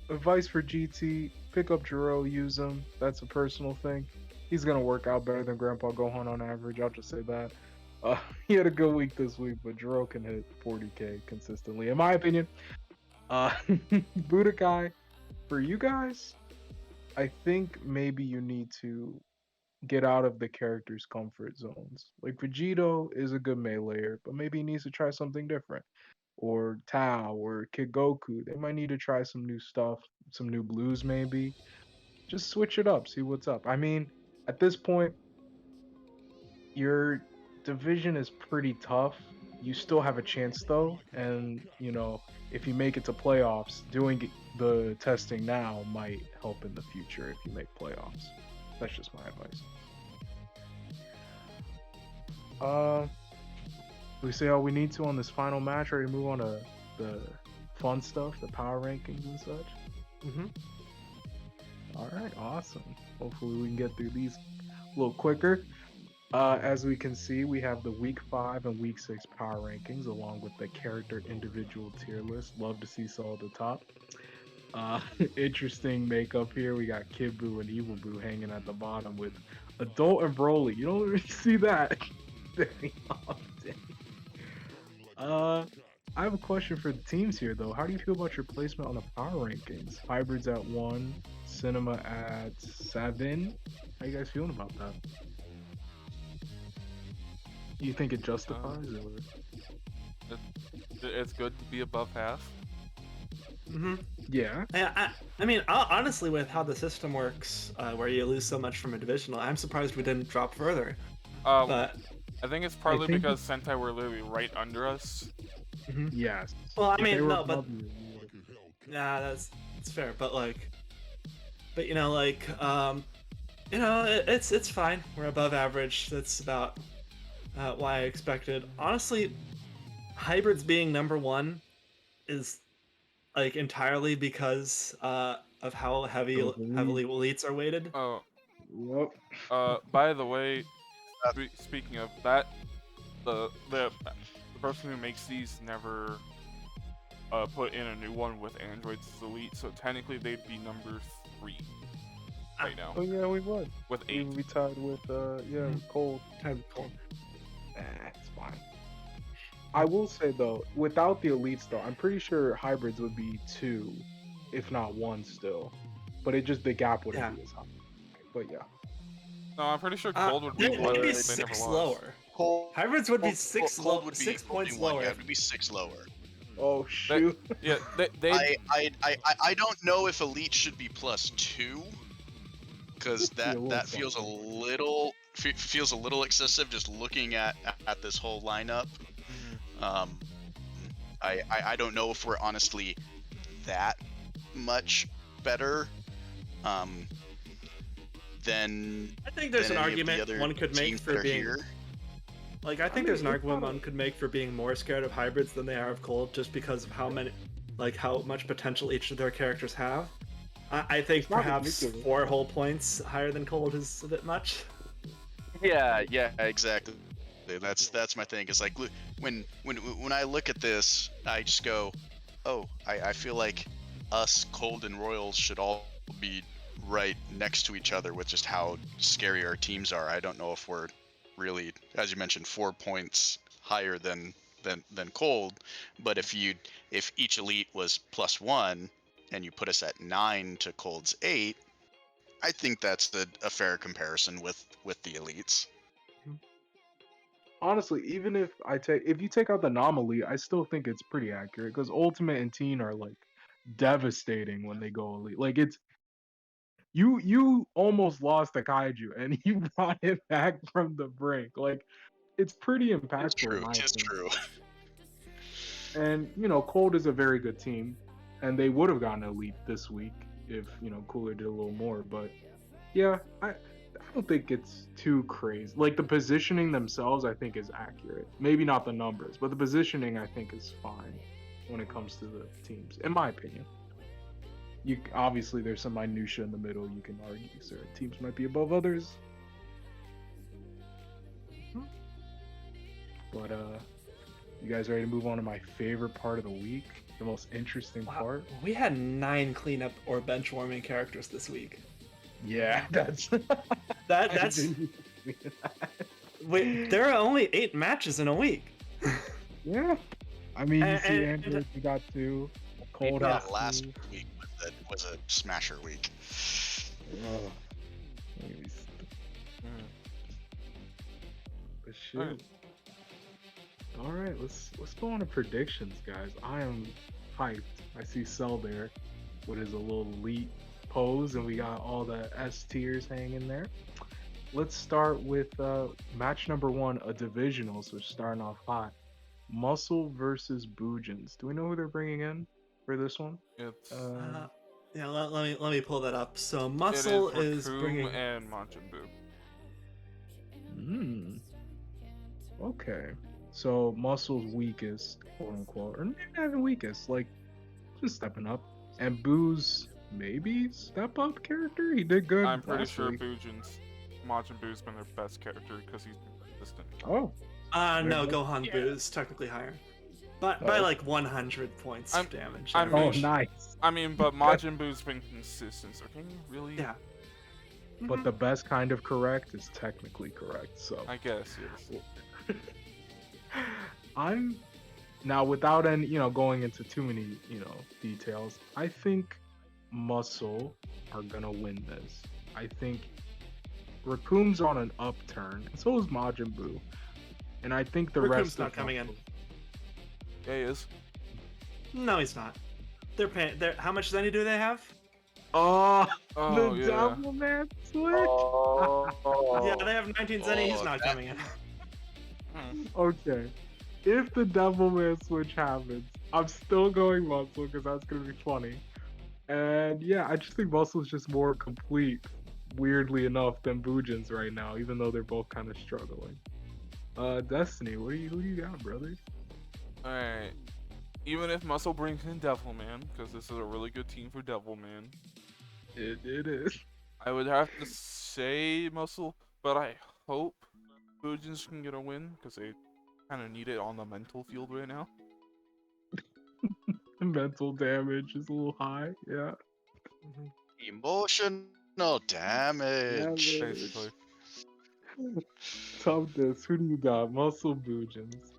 Advice for GT: pick up Jiro, use him. That's a personal thing. He's gonna work out better than Grandpa Gohan on average. I'll just say that. He had a good week this week, but Jiro can hit 40k consistently, in my opinion. Budokai, for you guys, I think maybe you need to get out of the character's comfort zones. Like Vegito is a good meleeer, but maybe he needs to try something different. Or Tao or Kid Goku, they might need to try some new stuff, some new blues maybe. Just switch it up, see what's up. I mean, at this point, your division is pretty tough. You still have a chance though, and if you make it to playoffs, doing the testing now might help in the future if you make playoffs. That's just my advice. We say all we need to on this final match, or we move on to the fun stuff, the power rankings and such. Mm-hmm. All right, awesome. Hopefully we can get through these a little quicker. As we can see, we have the Week 5 and Week 6 power rankings along with the character individual tier list. Love to see Saul at the top. Interesting makeup here. We got Kid Buu and Evil Boo hanging at the bottom with Adult and Broly. You don't really see that very often. I have a question for the teams here, though. How do you feel about your placement on the power rankings? Hybrids at 1, Cinema at 7. How you guys feeling about that? Do you think it justifies or? It's good to be above half. Mm-hmm. Yeah. I mean, honestly, with how the system works, where you lose so much from a divisional, I'm surprised we didn't drop further. But I think it's partly think- because Sentai were literally right under us. Yes. Well, I If they mean, were no, but above you, you would- nah, that's fair. But you know, it's fine. We're above average. That's about why I expected. Honestly, hybrids being number 1 is like entirely because of how heavily elites are weighted. Oh, Yep. by the way, speaking of that, the person who makes these never put in a new one with androids as elite, so technically they'd be number 3 right now Oh yeah, we would. with We 8. would be tied with Mhm. Cold. Kind of cool. It's fine. I will say though, without the elites though, I'm pretty sure hybrids would be 2, if not 1 still. But it just the gap wouldn't Yeah. be as high. But yeah. No, I'm pretty sure Cold would be It 1 would be because they never 6 lost. lower. Cold, Hybrids would be Cold- 6 Cold would be 6 points only 1, lower. Yeah, it would be 6 lower. Oh shoot. Yeah, they I don't know if elite should be +2, because Yeah, a little that feels a little excessive just looking at this whole lineup. I don't know if we're honestly that much better than I think there's than an any of the argument other one could make teams that for are being here. like I think mean, there's an it's argument not a- one could make for being more scared of hybrids than they are of Cold, just because of how much potential each of their characters have. I think not perhaps ridiculous. 4 whole points higher than Cold is a bit much. Yeah, exactly. That's my thing. Is like when I look at this, I just go, oh, I feel like us, Cold and Royals should all be right next to each other with just how scary our teams are. I don't know if we're really, as you mentioned, 4 points higher than Cold, but if each elite was +1 and you put us at 9 to Cold's 8, I think that's a fair comparison with the elites. Honestly, even if you take out the anomaly, I still think it's pretty accurate because Ultimate and Teen are like devastating when they go elite. Like it's you almost lost a kaiju and you brought it back from the brink. Like it's pretty impactful. It's true. In my It's opinion. true. And Cold is a very good team, and they would have gotten elite this week if Cooler did a little more. But yeah, I don't think it's too crazy. Like the positioning themselves, I think is accurate. Maybe not the numbers, but the positioning I think is fine when it comes to the teams, in my opinion. You obviously there's some minutia in the middle. You can argue certain teams might be above others, but you guys ready to move on to my favorite part of the week? The most interesting part? We had 9 cleanup or bench warming characters this week. Yeah, that's That's wait. There are only 8 matches in a week. yeah. I mean, you see, And- Android, we got 2. Cold Yeah, has last 2. week was a smasher week. Oh, maybe but shit. Alright. All right, let's go on to predictions, guys. I am hyped. I see Cell there with his little elite pose, and we got all the S tiers hanging there. Let's start with match number 1, a divisional. So starting off hot, Muscle versus Boojins. Do we know who they're bringing in for this one? It's Yeah, let me pull that up. So it Muscle is is Raccoon bringing. and Machinbu. Okay. So Muscle's weakest, quote unquote, or maybe not even weakest, like just stepping up. And Boo's maybe step up character. He did good. I'm pretty last sure week. Majin Buu's been their best character because he's been consistent. Oh, No, Maybe. Gohan Buu is technically higher, but by Oh. like 100 points I'm- of damage. I'm oh, pretty nice. I mean, but Majin Buu's been consistent, so can you really? Yeah. But the best kind of correct is technically correct. So I guess, yes. I'm now without any, going into too many, details. I think Muscle are gonna win this. I think Raccoon's on an upturn, and so is Majin Buu. And I think the Raccoon's rest not of coming in. Muscle- Yeah, he is. No, he's not. They're paying. How much money do they have? Oh, Oh, the yeah. Devil Man switch. Yeah, they have 19 Zenny. He's Oh, not that- coming in. Okay. If the Devil Man switch happens, I'm still going Muscle because that's gonna be funny. And yeah, I just think Muscle's just more complete, weirdly enough, than Bujin's right now, even though they're both kind of struggling. Destiny, who do you got, brother? Alright. Even if Muscle brings in Devilman, because this is a really good team for Devilman, It is. I would have to say Muscle, but I hope Bujins can get a win, because they kind of need it on the mental field right now. Mental damage is a little high, yeah. Emotional damage. Basically. Tumnus, who do you got? Muscle Bujins.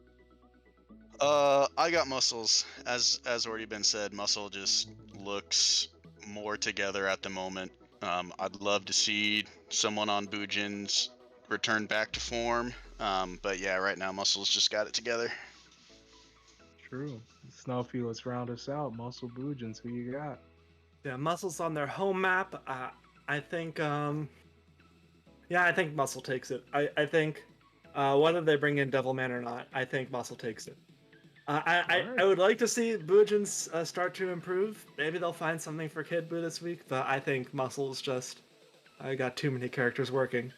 I got Muscles. As already been said, Muscle just looks more together at the moment. I'd love to see someone on Bujin's return back to form. But yeah, right now Muscle's just got it together. True. Snuffy, let's round us out. Muscle Bujins, who you got? Yeah, Muscle's on their home map. I think. Yeah, I think Muscle takes it. I think, whether they bring in Devilman or not, I think Muscle takes it. I would like to see Bujins start to improve. Maybe they'll find something for Kid Buu this week, but I think Muscle's just. I got too many characters working.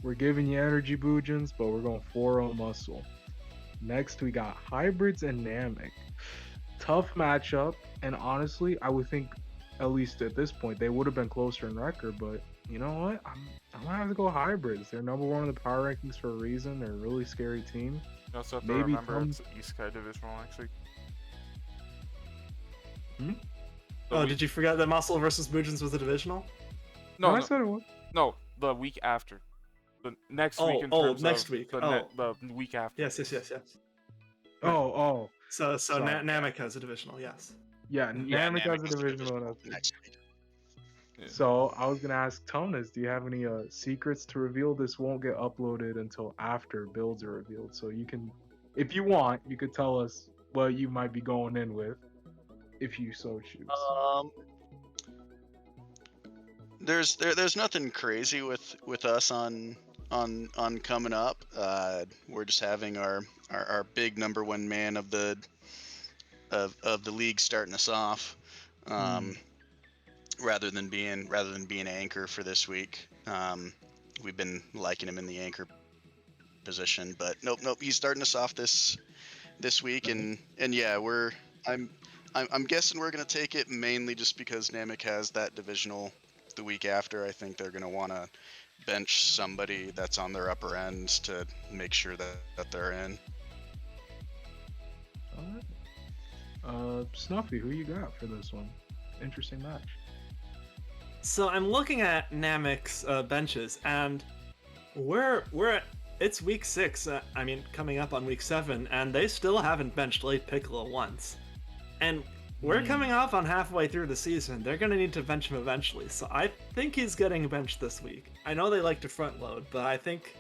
We're giving you energy Bujins, but we're going 4 on Muscle. Next, we got Hybrids and Namek. Tough matchup, and honestly, I would think, at least at this point, they would have been closer in record, but you know what? I'm gonna have to go Hybrids. They're number 1 in the power rankings for a reason. They're a really scary team. You also have to Maybe remember Tum- it's the East Sky Divisional, actually. Hmm? The Oh, week- did you forget that Muscle versus Bujins was a divisional? No, I no, said it was. no, the week after. The next Oh, week in oh, terms next of week. the week after. Yes. Right. Oh. So Sorry. Namek has a divisional, yes. Yeah, Yeah, Namek has a has divisional. That's next week. Yeah. So I was gonna ask Tonus, do you have any secrets to reveal? This won't get uploaded until after builds are revealed. So you can, if you want, you could tell us what you might be going in with, if you so choose. There's nothing crazy with us on coming up. We're just having our big number 1 man of the league starting us off. Rather than being anchor for this week. We've been liking him in the anchor position, but nope, he's starting us off this week, and yeah, I'm guessing we're gonna take it mainly just because Namek has that divisional the week after. I think they're gonna want to bench somebody that's on their upper ends to make sure that they're in. Alright. Snuffy, who you got for this one? Interesting match. So I'm looking at Namek's benches, and it's week 6. I mean, coming up on week 7, and they still haven't benched Late Piccolo once. And we're coming off on halfway through the season. They're gonna need to bench him eventually. So I think he's getting benched this week. I know they like to front load, but I think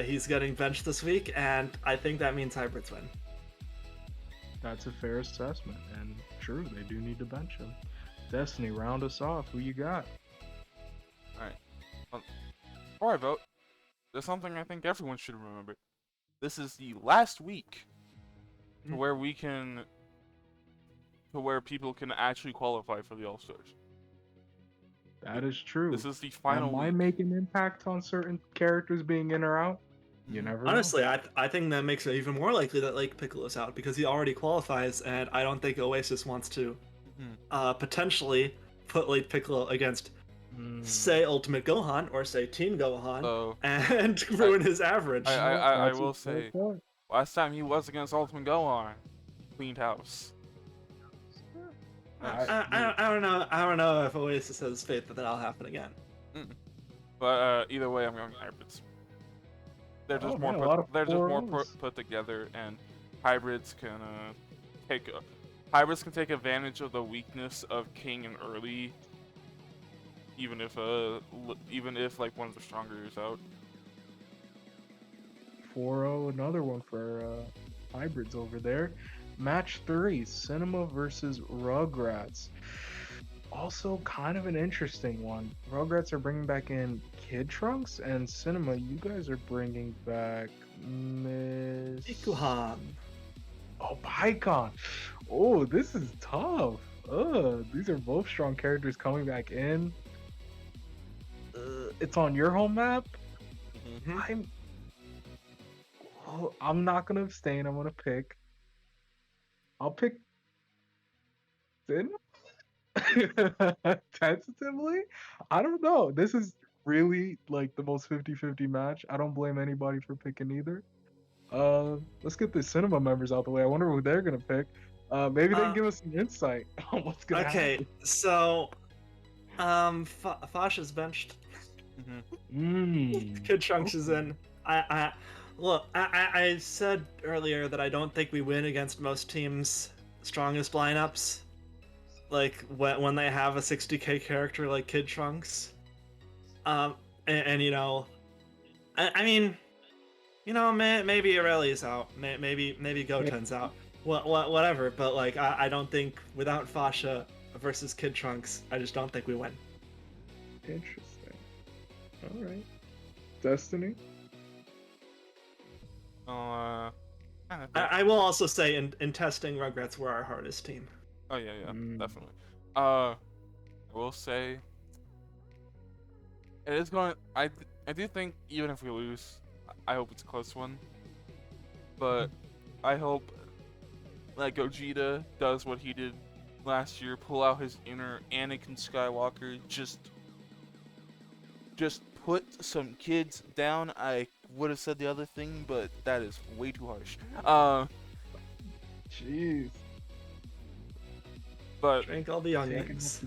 he's getting benched this week, and I think that means Hybrids win. That's a fair assessment, and true, they do need to bench him. Destiny, round us off. Who you got? Before I vote, there's something I think everyone should remember. This is the last week to where people can actually qualify for the All-Stars. That is true. This is the final Might week. make an impact on certain characters being in or out. You never know. Honestly, I think that makes it even more likely that Lake Piccolo's out because he already qualifies, and I don't think Oasis wants to potentially put late Piccolo against, say, Ultimate Gohan or say Teen Gohan, So and ruin his average. I That's a will fair say, point. last time he was against Ultimate Gohan, cleaned house. Nice. I don't know. I don't know if Oasis has faith that that'll happen again. But either way, I'm going hybrids. They're just Oh, more man, a lot of they're just more 4-0s. put together, and hybrids can take hybrids can take advantage of the weakness of King and early, even if like one of the stronger is out. 4-0, another one for hybrids over there. Match 3, Cinema versus Rugrats. Also kind of an interesting one. Rugrats are bringing back in Kid Trunks, and Cinema, you guys are bringing back Miss... Ikuhan. Oh, Pycon. Oh, this is tough. These are both strong characters coming back in. It's on your home map. I'm not gonna abstain. I'm gonna pick. I'll pick Sin. Tentatively, I don't know. This is really like the most 50-50 match. I don't blame anybody for picking either. Let's get the cinema members out the way. I wonder who they're gonna pick. Maybe they can give us some insight on what's gonna happen. So, Fasha's benched. Kid Trunks is in. I said earlier that I don't think we win against most teams' strongest lineups. Like when they have a 60k character like Kid Trunks. And you know, I mean, you know, maybe Aurelia's out, maybe Goten's out, whatever. But like, I don't think without Fasha versus Kid Trunks, I just don't think we win. Interesting. All right. Destiny. I will also say in testing, Rugrats were our hardest team. Oh yeah, definitely. I will say it is going. I do think even if we lose, I hope it's a close one. But I hope like Gogeta does what he did last year, pull out his inner Anakin Skywalker, just put some kids down. I would have said the other thing, but that is way too harsh. Jeez. But drink all the younglings.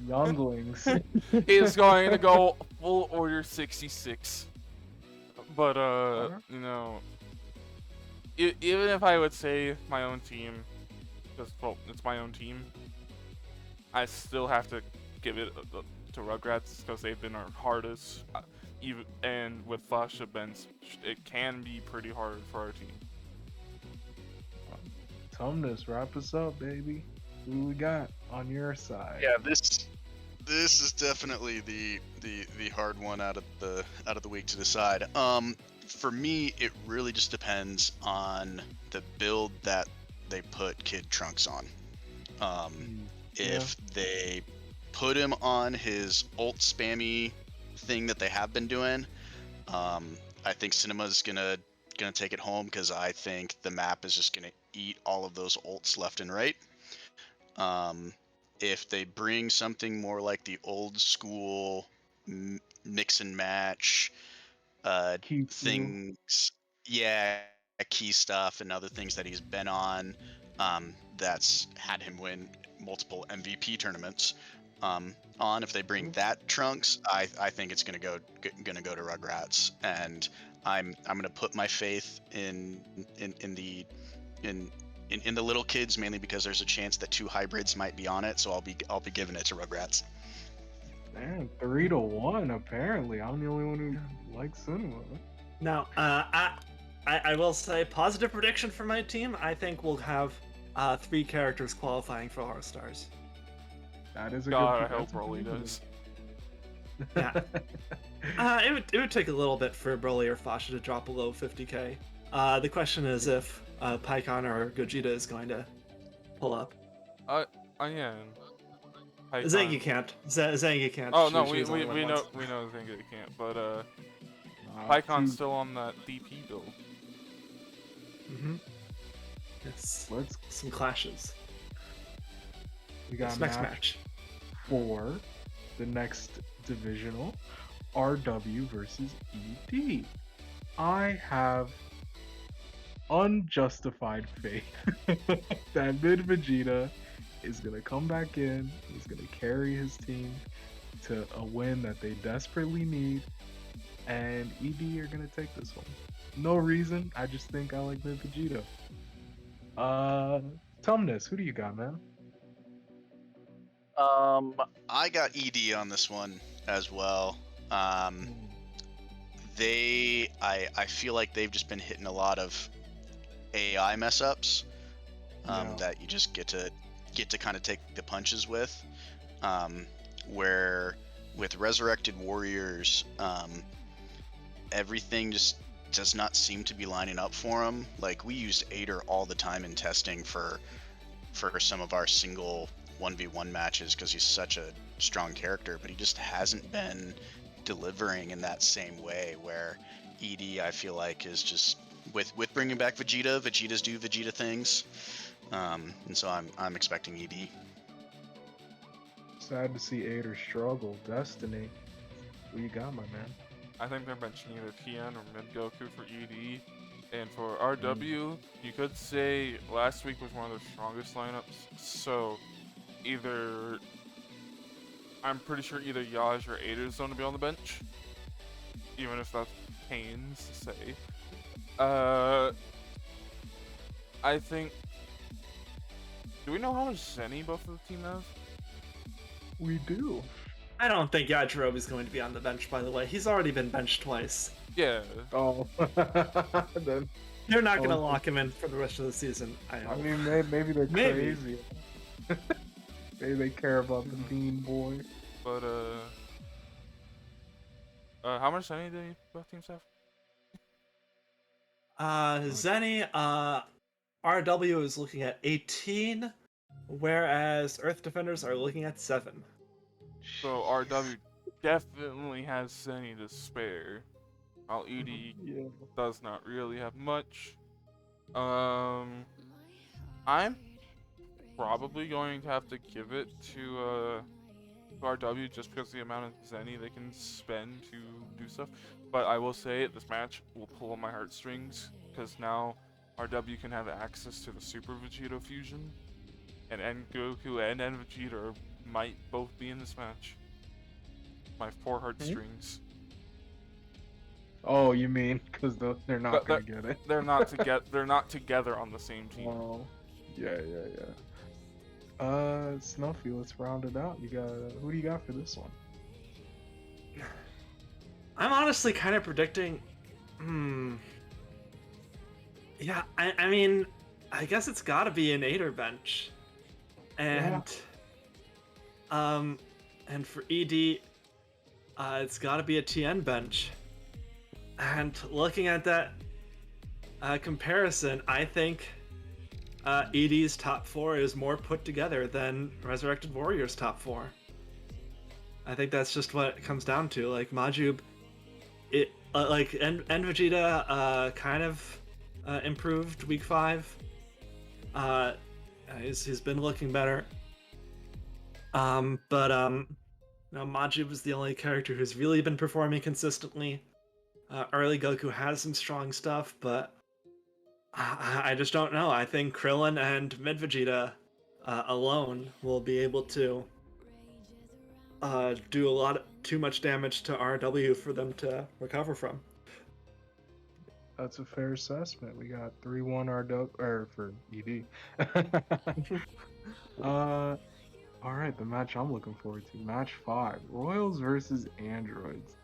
He's going to go full Order 66. But you know, even if I would say my own team, because well, it's my own team, I still have to give it to Rugrats because they've been our hardest. Even and with Fasha Benz, it can be pretty hard for our team. Tumnus, wrap us up, baby. Who we got on your side? Yeah, this is definitely the hard one out of the week to decide. For me, it really just depends on the build that they put Kid Trunks on. If they put him on his ult spammy thing that they have been doing, I think Cinema's gonna take it home because I think the map is just gonna eat all of those ults left and right. If they bring something more like the old school mix and match things, key stuff and other things that he's been on, that's had him win multiple MVP tournaments. If they bring that Trunks, I think it's gonna go to Rugrats, and I'm gonna put my faith in the little kids, mainly because there's a chance that 2 hybrids might be on it, so I'll be giving it to Rugrats. Man, 3-1 apparently. I'm the only one who likes cinema. Now, I will say positive prediction for my team. I think we'll have 3 characters qualifying for All-Stars. That is a God, good I hope Broly does. Yeah. It would take a little bit for Broly or Fasha to drop below 50k. The question is if Pycon or Gogeta is going to pull up. Yeah. Zangy can't. Zangy can't. Oh no, we know Zangy can't, but Pycon's still on that DP build. Yes. Some clashes. We got This a next match match. for the next divisional, RW versus ED. I have unjustified faith that Mid Vegeta is gonna come back in. He's gonna carry his team to a win that they desperately need, and ED are gonna take this one. No reason. I just think I like Mid Vegeta. Tumnus, who do you got, man? I got ED on this one as well. I feel like they've just been hitting a lot of AI mess ups Yeah. that you just get to kind of take the punches with. Where with Resurrected Warriors, everything just does not seem to be lining up for them. Like, we used Ader all the time in testing for some of our single 1v1 matches because he's such a strong character, but he just hasn't been delivering in that same way. Where ED, I feel like, is just with bringing back Vegeta. Vegetas do Vegeta things, and so I'm expecting ED. Sad to see Ader struggle. Destiny, who you got, my man? I think they're benching either Tien or Mid Goku for ED. And for RW, you could say last week was one of their strongest lineups. So either, I'm pretty sure either Yaj or Ader is going to be on the bench, even if that's pains to say. I think. Do we know how much Zenny both of the team have? We do. I don't think Yajirobe is going to be on the bench, by the way. He's already been benched twice. Yeah. Oh, then, You're not going to lock him in for the rest of the season, I I hope. mean, maybe they're Maybe. crazy. Maybe they care about the Bean Boy. But, how much Zenny do both teams have? Zenny, RW is looking at 18, whereas Earth Defenders are looking at 7. So RW definitely has Zenny to spare, while ED Yeah. does not really have much. I'm probably going to have to give it to RW just because of the amount of Zenny they can spend to do stuff. But I will say this match will pull on my heartstrings because now RW can have access to the Super Vegeta fusion, and Goku and Vegeta might both be in this match. My poor heartstrings. Oh, you mean because they're not But gonna get it? They're not together. They're not together on the same team. Oh, yeah. Snuffy, let's round it out. You got who do you got for this one? I'm honestly kind of predicting. Yeah, I mean, I guess it's got to be an Ader bench, and and for ED, it's got to be a TN bench. And looking at that comparison, I think ED's top 4 is more put together than Resurrected Warrior's top 4. I think that's just what it comes down to. Like Majub, and Vegeta kind of improved week 5. He's been looking better. Majub is the only character who's really been performing consistently. Early Goku has some strong stuff, but I just don't know. I think Krillin and Mid Vegeta alone will be able to do too much damage to RW for them to recover from. That's a fair assessment. We got 3-1 RW for ED. All right, the match I'm looking forward to, match 5, Royals versus Androids.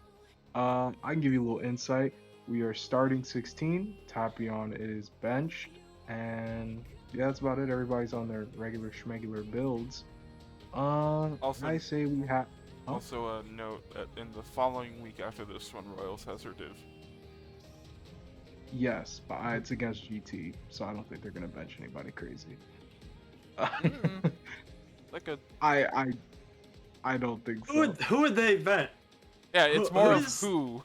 I can give you a little insight. We are starting 16. Tapion is benched, and yeah, that's about it. Everybody's on their regular schmegular builds. I say we have. Also, a note that in the following week after this one, Royals has her div. Yes, but it's against GT, so I don't think they're gonna bench anybody crazy. Like a. I don't think so. Who would they bench? Yeah, it's more of who.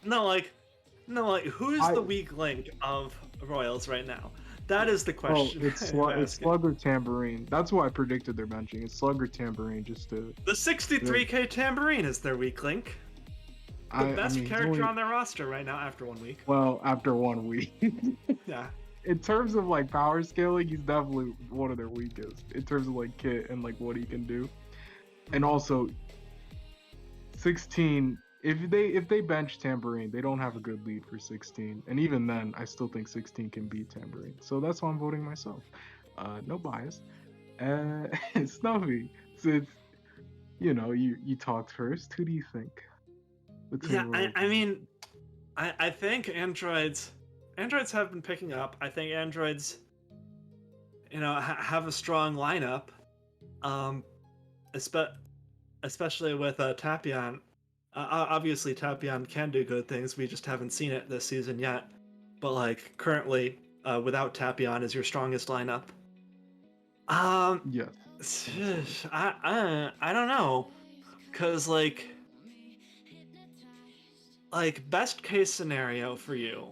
Who's the weak link of Royals right now? That is the Oh, question. it's I'm it's asking. Slug or Tambourine. That's what I predicted they're benching. It's Slug or Tambourine, just to. The 63k Tambourine is their weak link. The I best mean, he's character only, on their roster right now after 1 week. well, after 1 week. Yeah. In terms of like power scaling, he's definitely one of their weakest. In terms of like kit and like what he can do, and also 16. If they bench Tambourine, they don't have a good lead for 16. And even then, I still think 16 can beat Tambourine. So that's why I'm voting myself. No bias. Snuffy, since you talked first, who do you think? Between Yeah, Royals I mean, I think androids have been picking up. I think androids, have a strong lineup, especially with Tapion. Obviously, Tapion can do good things. We just haven't seen it this season yet. But like currently, without Tapion is your strongest lineup. Yes. I don't know, cause like best case scenario for you,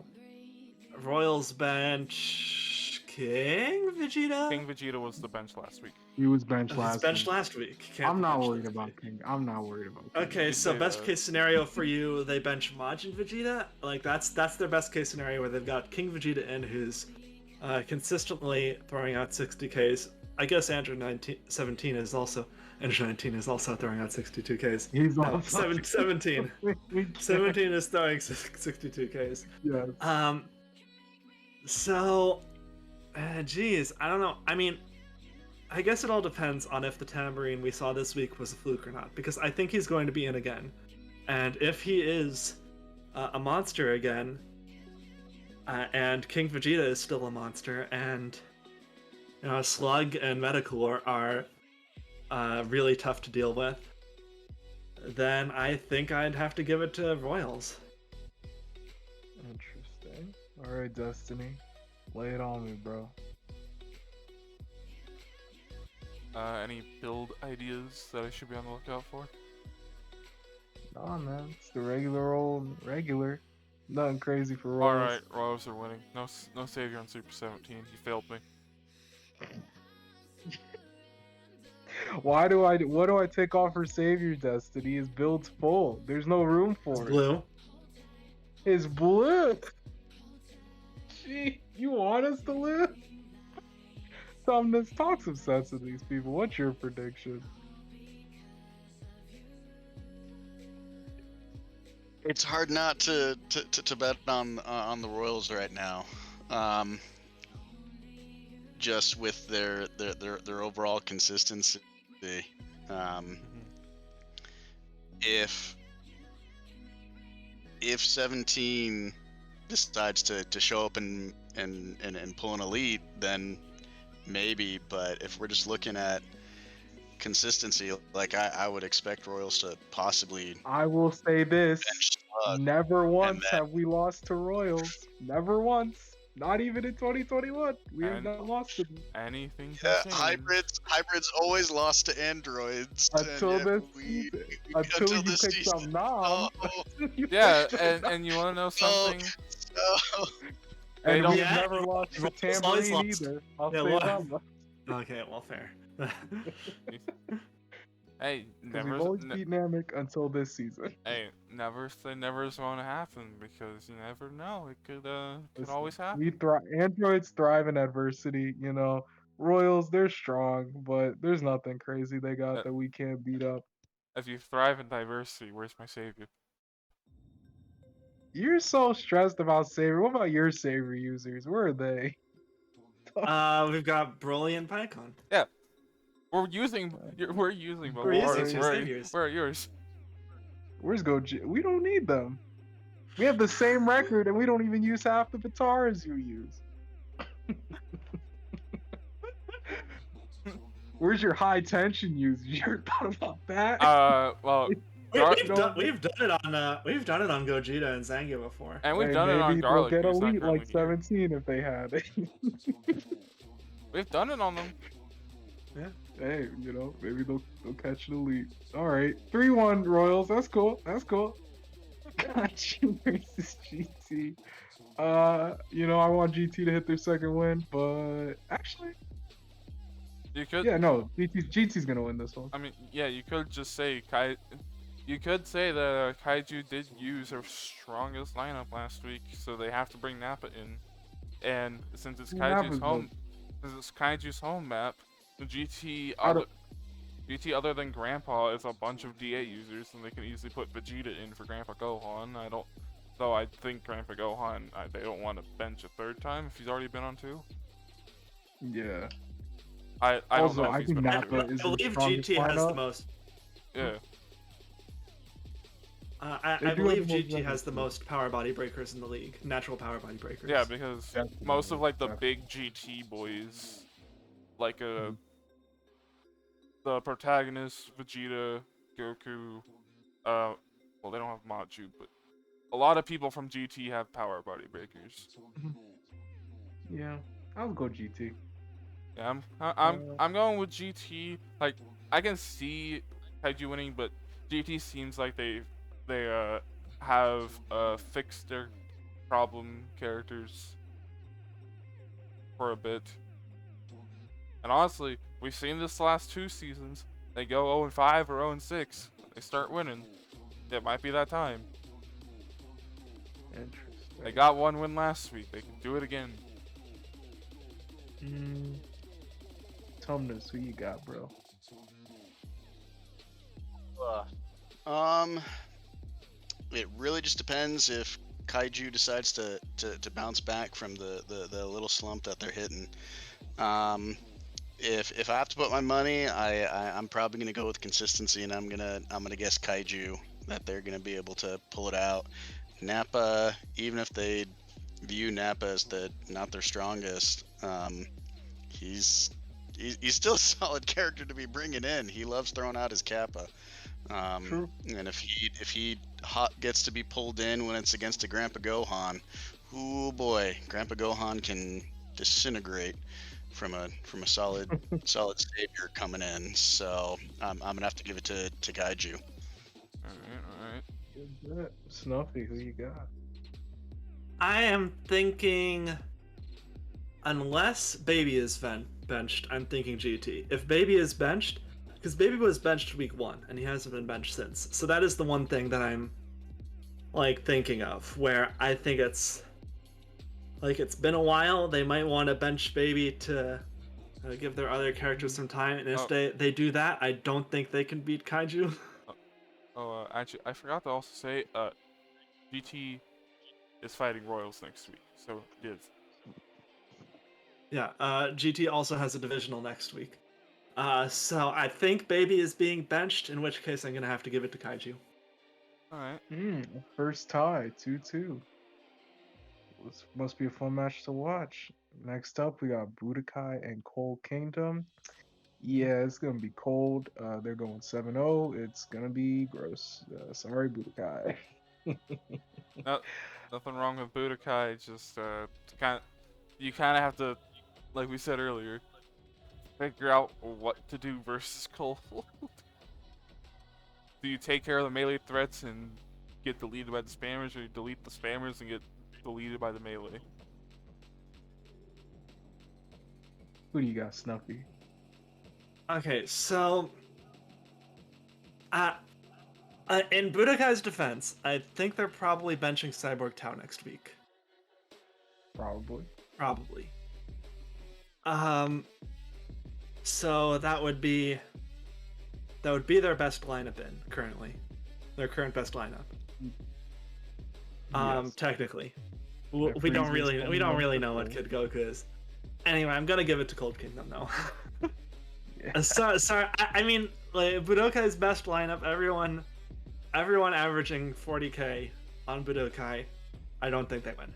Royals bench King Vegeta. King Vegeta was the bench last week. He was benched He's last benched week. last week. Can't I'm be not benched worried this about week. King. I'm not worried about King. Okay, You so say best that. case scenario for you, they bench Majin Vegeta. Like that's their best case scenario where they've got King Vegeta in who's consistently throwing out 60Ks. I guess Andrew 17 is also throwing out 62Ks. He's No, also 17. 17 is throwing 62Ks. Yes. So, geez, I don't know. I mean, I guess it all depends on if the Tambourine we saw this week was a fluke or not, because I think he's going to be in again. And if he is a monster again, and King Vegeta is still a monster, and Slug and Metacool are really tough to deal with, then I think I'd have to give it to Royals. Interesting. All right, Destiny, lay it on me, bro. Any build ideas that I should be on the lookout for? Nah, man, it's the regular. Nothing crazy for Royals. Alright, Royals are winning. No savior on Super 17. You failed me. What do I take off for Savior Destiny? His build's full. There's no room for It's it. blue. It's blue. Gee, you want us to lose? Tumnus, talk some sense to these people. What's your prediction? It's hard not to bet on the Royals right now. Just with their overall consistency. If 17 decides to show up and pull an elite, then maybe. But if we're just looking at consistency, like I would expect Royals to possibly I will say this. bench Slug. Never once then- have we lost to Royals. Never once. Not even in 2021. We have And- not lost to them. Anything Yeah, can change. hybrids always lost to androids Until and this yet season. we- Until you this pick season. some nom. Yeah, and you want to know something? So, They And don't- we've Yeah, never lost to Royals always Tambourine lost. either. I'll Yeah, say what? that much. Okay, well, fair. Hey, 'Cause never. we've always beat Namek until this season. Hey, never say never is going to happen because you never know. It could Listen, always happen. We thrive. Androids thrive in adversity. Royals, they're strong, but there's nothing crazy they got that we can't beat up. If you thrive in diversity, where's my savior? You're so stressed about Savior. What about your Savior users? Where are they? We've got Broly and Pycon. We're using, but We're using two where saviors. are yours? Where's Goji? We don't need them. We have the same record, and we don't even use half the Bataras you use. Where's your high tension users? You ever thought about that? Well, We've done it on Gogeta and Zangia before. and we've Hey, done it on maybe they'll Garlic. get who's not elite like currently here. 17 if they had it. We've done it on them. Hey, maybe they'll catch an elite. All right, 3-1 Royals. That's cool. Gotcha versus GT. I want GT to hit their second win, but actually, You could, yeah, no, GT's gonna win this one. I mean, yeah, you could just say you could say that Kaiju did use their strongest lineup last week, so they have to bring Nappa in. And since it's Nappa's Kaiju's home map, the Out of- GT other than Grandpa is a bunch of DA users, and they can easily put Vegeta in for Grandpa Gohan. I think Grandpa Gohan, they don't want to bench a third time if he's already been on 2. Yeah. I don't Also, know if I he's think been on Nappa 2. is I the believe strongest GT has the lineup. most. Yeah. I They do have believe the most GT has weapons, the too. most power body breakers in the league. Natural power body breakers. Yeah, because Definitely, most of like the definitely. big GT boys, like Mhm. the protagonist, Vegeta, Goku, well they don't have Maju, but a lot of people from GT have power body breakers. Yeah, I'll go GT. Yeah, Uh, I'm going with GT. Like I can see Kaiju winning, but GT seems like they have fixed their problem characters for a bit. And honestly, we've seen this the last 2 seasons. They go 0-5 or 0-6. They start winning. It might be that time. Interesting. They got 1 win last week. They can do it again. Tumnus, who you got, bro? It really just depends if Kaiju decides to bounce back from the little slump that they're hitting. If I have to put my money, I'm probably gonna go with consistency, and I'm gonna guess Kaiju that they're gonna be able to pull it out. Nappa, even if they view Nappa as not their strongest, he's still a solid character to be bringing in. He loves throwing out his Kappa. True. And if he gets to be pulled in when it's against a Grandpa Gohan, oh boy, Grandpa Gohan can disintegrate from a solid savior coming in. So I'm gonna have to give it to Kaiju. Alright. Good bet. Snuffy, who you got? I am thinking, unless Baby is benched, I'm thinking GT. If Baby is benched, because Baby was benched week 1 and he hasn't been benched since, so that is the one thing that I'm like thinking of where I think it's been a while. They might want to bench Baby to give their other characters some time, and if they do that, I don't think they can beat Kaiju. Actually, I forgot to also say, GT is fighting Royals next week, so give. Yeah, GT also has a divisional next week. So I think Baby is being benched, in which case I'm gonna have to give it to Kaiju. Alright. First tie, 2-2. This must be a fun match to watch. Next up, we got Budokai and Cold Kingdom. Yeah, it's gonna be cold. They're going 7-0. It's gonna be gross. Sorry, Budokai. Nothing wrong with Budokai, just you kind of have to, like we said earlier, figure out what to do versus Cold. Do you take care of the melee threats and get deleted by the spammers, or you delete the spammers and get deleted by the melee? Who do you got, Snuffy? Okay, so in Budokai's defense, I think they're probably benching Cyborg Tau next week. Probably. So that would be their best lineup currently. Their current best lineup. Yes. Technically. Their We don't Frieza's really know what Kid Goku is. Anyway, I'm gonna give it to Cold Kingdom though. Yeah. Sorry. I mean, like, Budokai's best lineup. Everyone averaging 40k on Budokai. I don't think they win.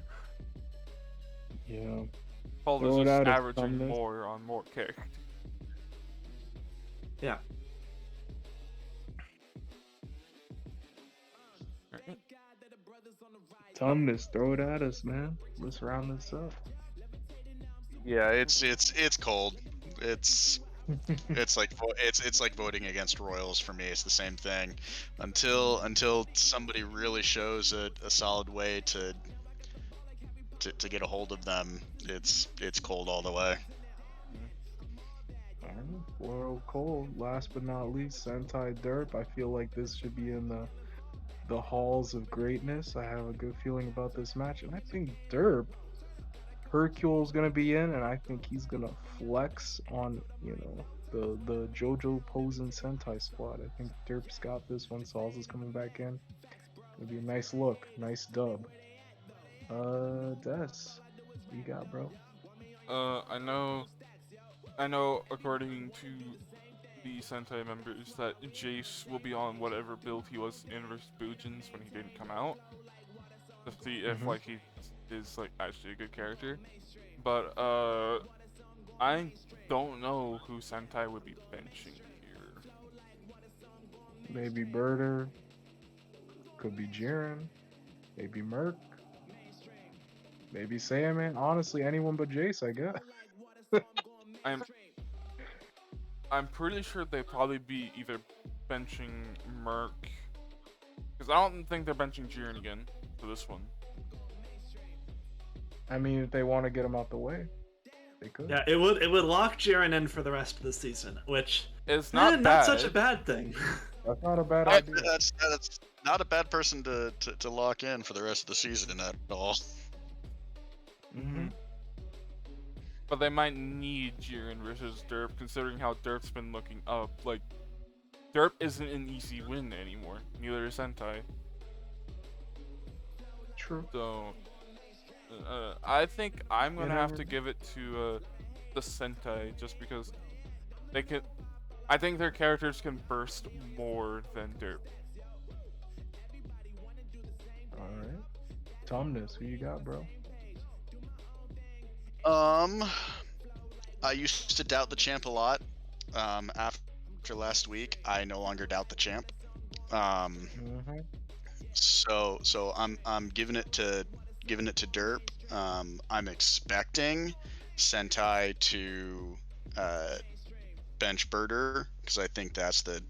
Yeah. Cold Throw is it just out as averaging Tumnus. more on more characters. Yeah. Alright. Tumnus, throw it at us, man. Let's round this up. Yeah, it's cold. It's like voting against Royals for me. It's the same thing. Until somebody really shows a solid way to to get a hold of them, it's cold all the way. Well, Cole, last but not least, Sentai Derp. I feel like this should be in the halls of greatness. I have a good feeling about this match, and I think Derp, Hercule's gonna be in, and I think he's gonna flex on the JoJo Posen Sentai squad. I think Derp's got this one. Salsa's coming back in. It'll be a nice look, nice dub. Des, what you got, bro? I know according to the Sentai members that Jace will be on whatever build he was in versus Bujins when he didn't come out. To see if like he is like actually a good character. But I don't know who Sentai would be benching here. Maybe Birder. Could be Jiren. Maybe Merc. Maybe Saiyaman. Honestly, anyone but Jace, I guess. I'm pretty sure they'd probably be either benching Merc, because I don't think they're benching Jiren again for this one. I mean, if they want to get him out the way, they could. Yeah, it would lock Jiren in for the rest of the season, which It's not bad. not such a bad thing. That's not a bad idea. That's not a bad person to lock in for the rest of the season at all. Mm-hmm. But they might need Jiren versus Derp, considering how Derp's been looking up. Like, Derp isn't an easy win anymore. Neither is Sentai. True. So, I think I'm gonna have to give it to the Sentai, just because they can. I think their characters can burst more than Derp. All right. Tumnus, who you got, bro? I used to doubt the champ a lot. After last week, I no longer doubt the champ. So I'm giving it to Derp. I'm expecting Sentai to bench Birder, because I think that's the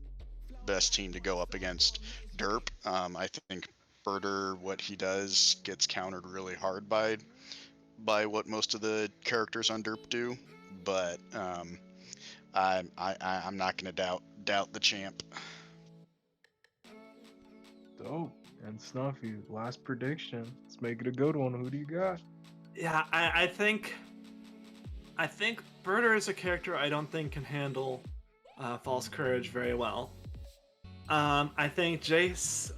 best team to go up against Derp. I think Birder, what he does, gets countered really hard by what most of the characters on Derp do, but I'm not gonna doubt the champ. Dope. And Snuffy, last prediction. Let's make it a good one. Who do you got? Yeah, I think Birder is a character I don't think can handle False Courage very well. I think Jace,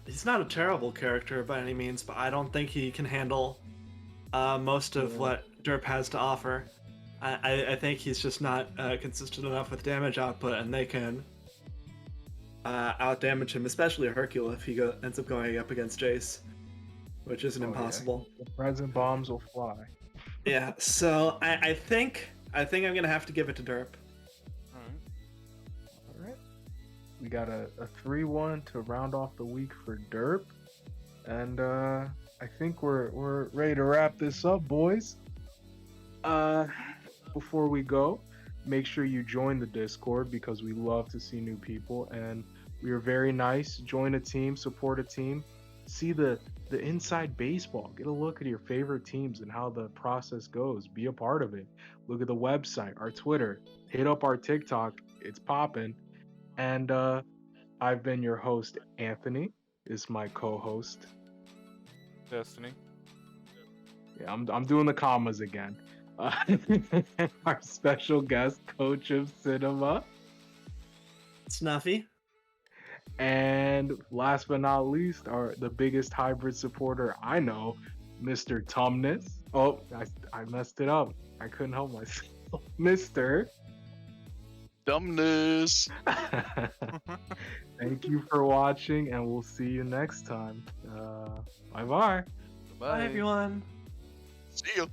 he's not a terrible character by any means, but I don't think he can handle most of what Derp has to offer. I think he's just not consistent enough with damage output, and they can outdamage him, especially Hercule if he ends up going up against Jace, which isn't impossible. Yeah. The present bombs will fly. Yeah, so I think I'm gonna have to give it to Derp. All right. We got a 3-1 to round off the week for Derp, and I think we're ready to wrap this up, boys. Before we go, make sure you join the Discord, because we love to see new people, and we are very nice. Join a team, support a team, see the inside baseball, get a look at your favorite teams and how the process goes. Be a part of it. Look at the website, our Twitter, hit up our TikTok, it's popping. And I've been your host, Anthony. This is my co-host, Destiny. Yeah, I'm doing the commas again. Our special guest, coach of cinema. Snuffy. And last but not least, the biggest hybrid supporter I know, Mr. Tumnus. Oh, I messed it up. I couldn't help myself. Mr. Dumbness. Thank you for watching, and we'll see you next time. Bye-bye. Bye everyone. See you.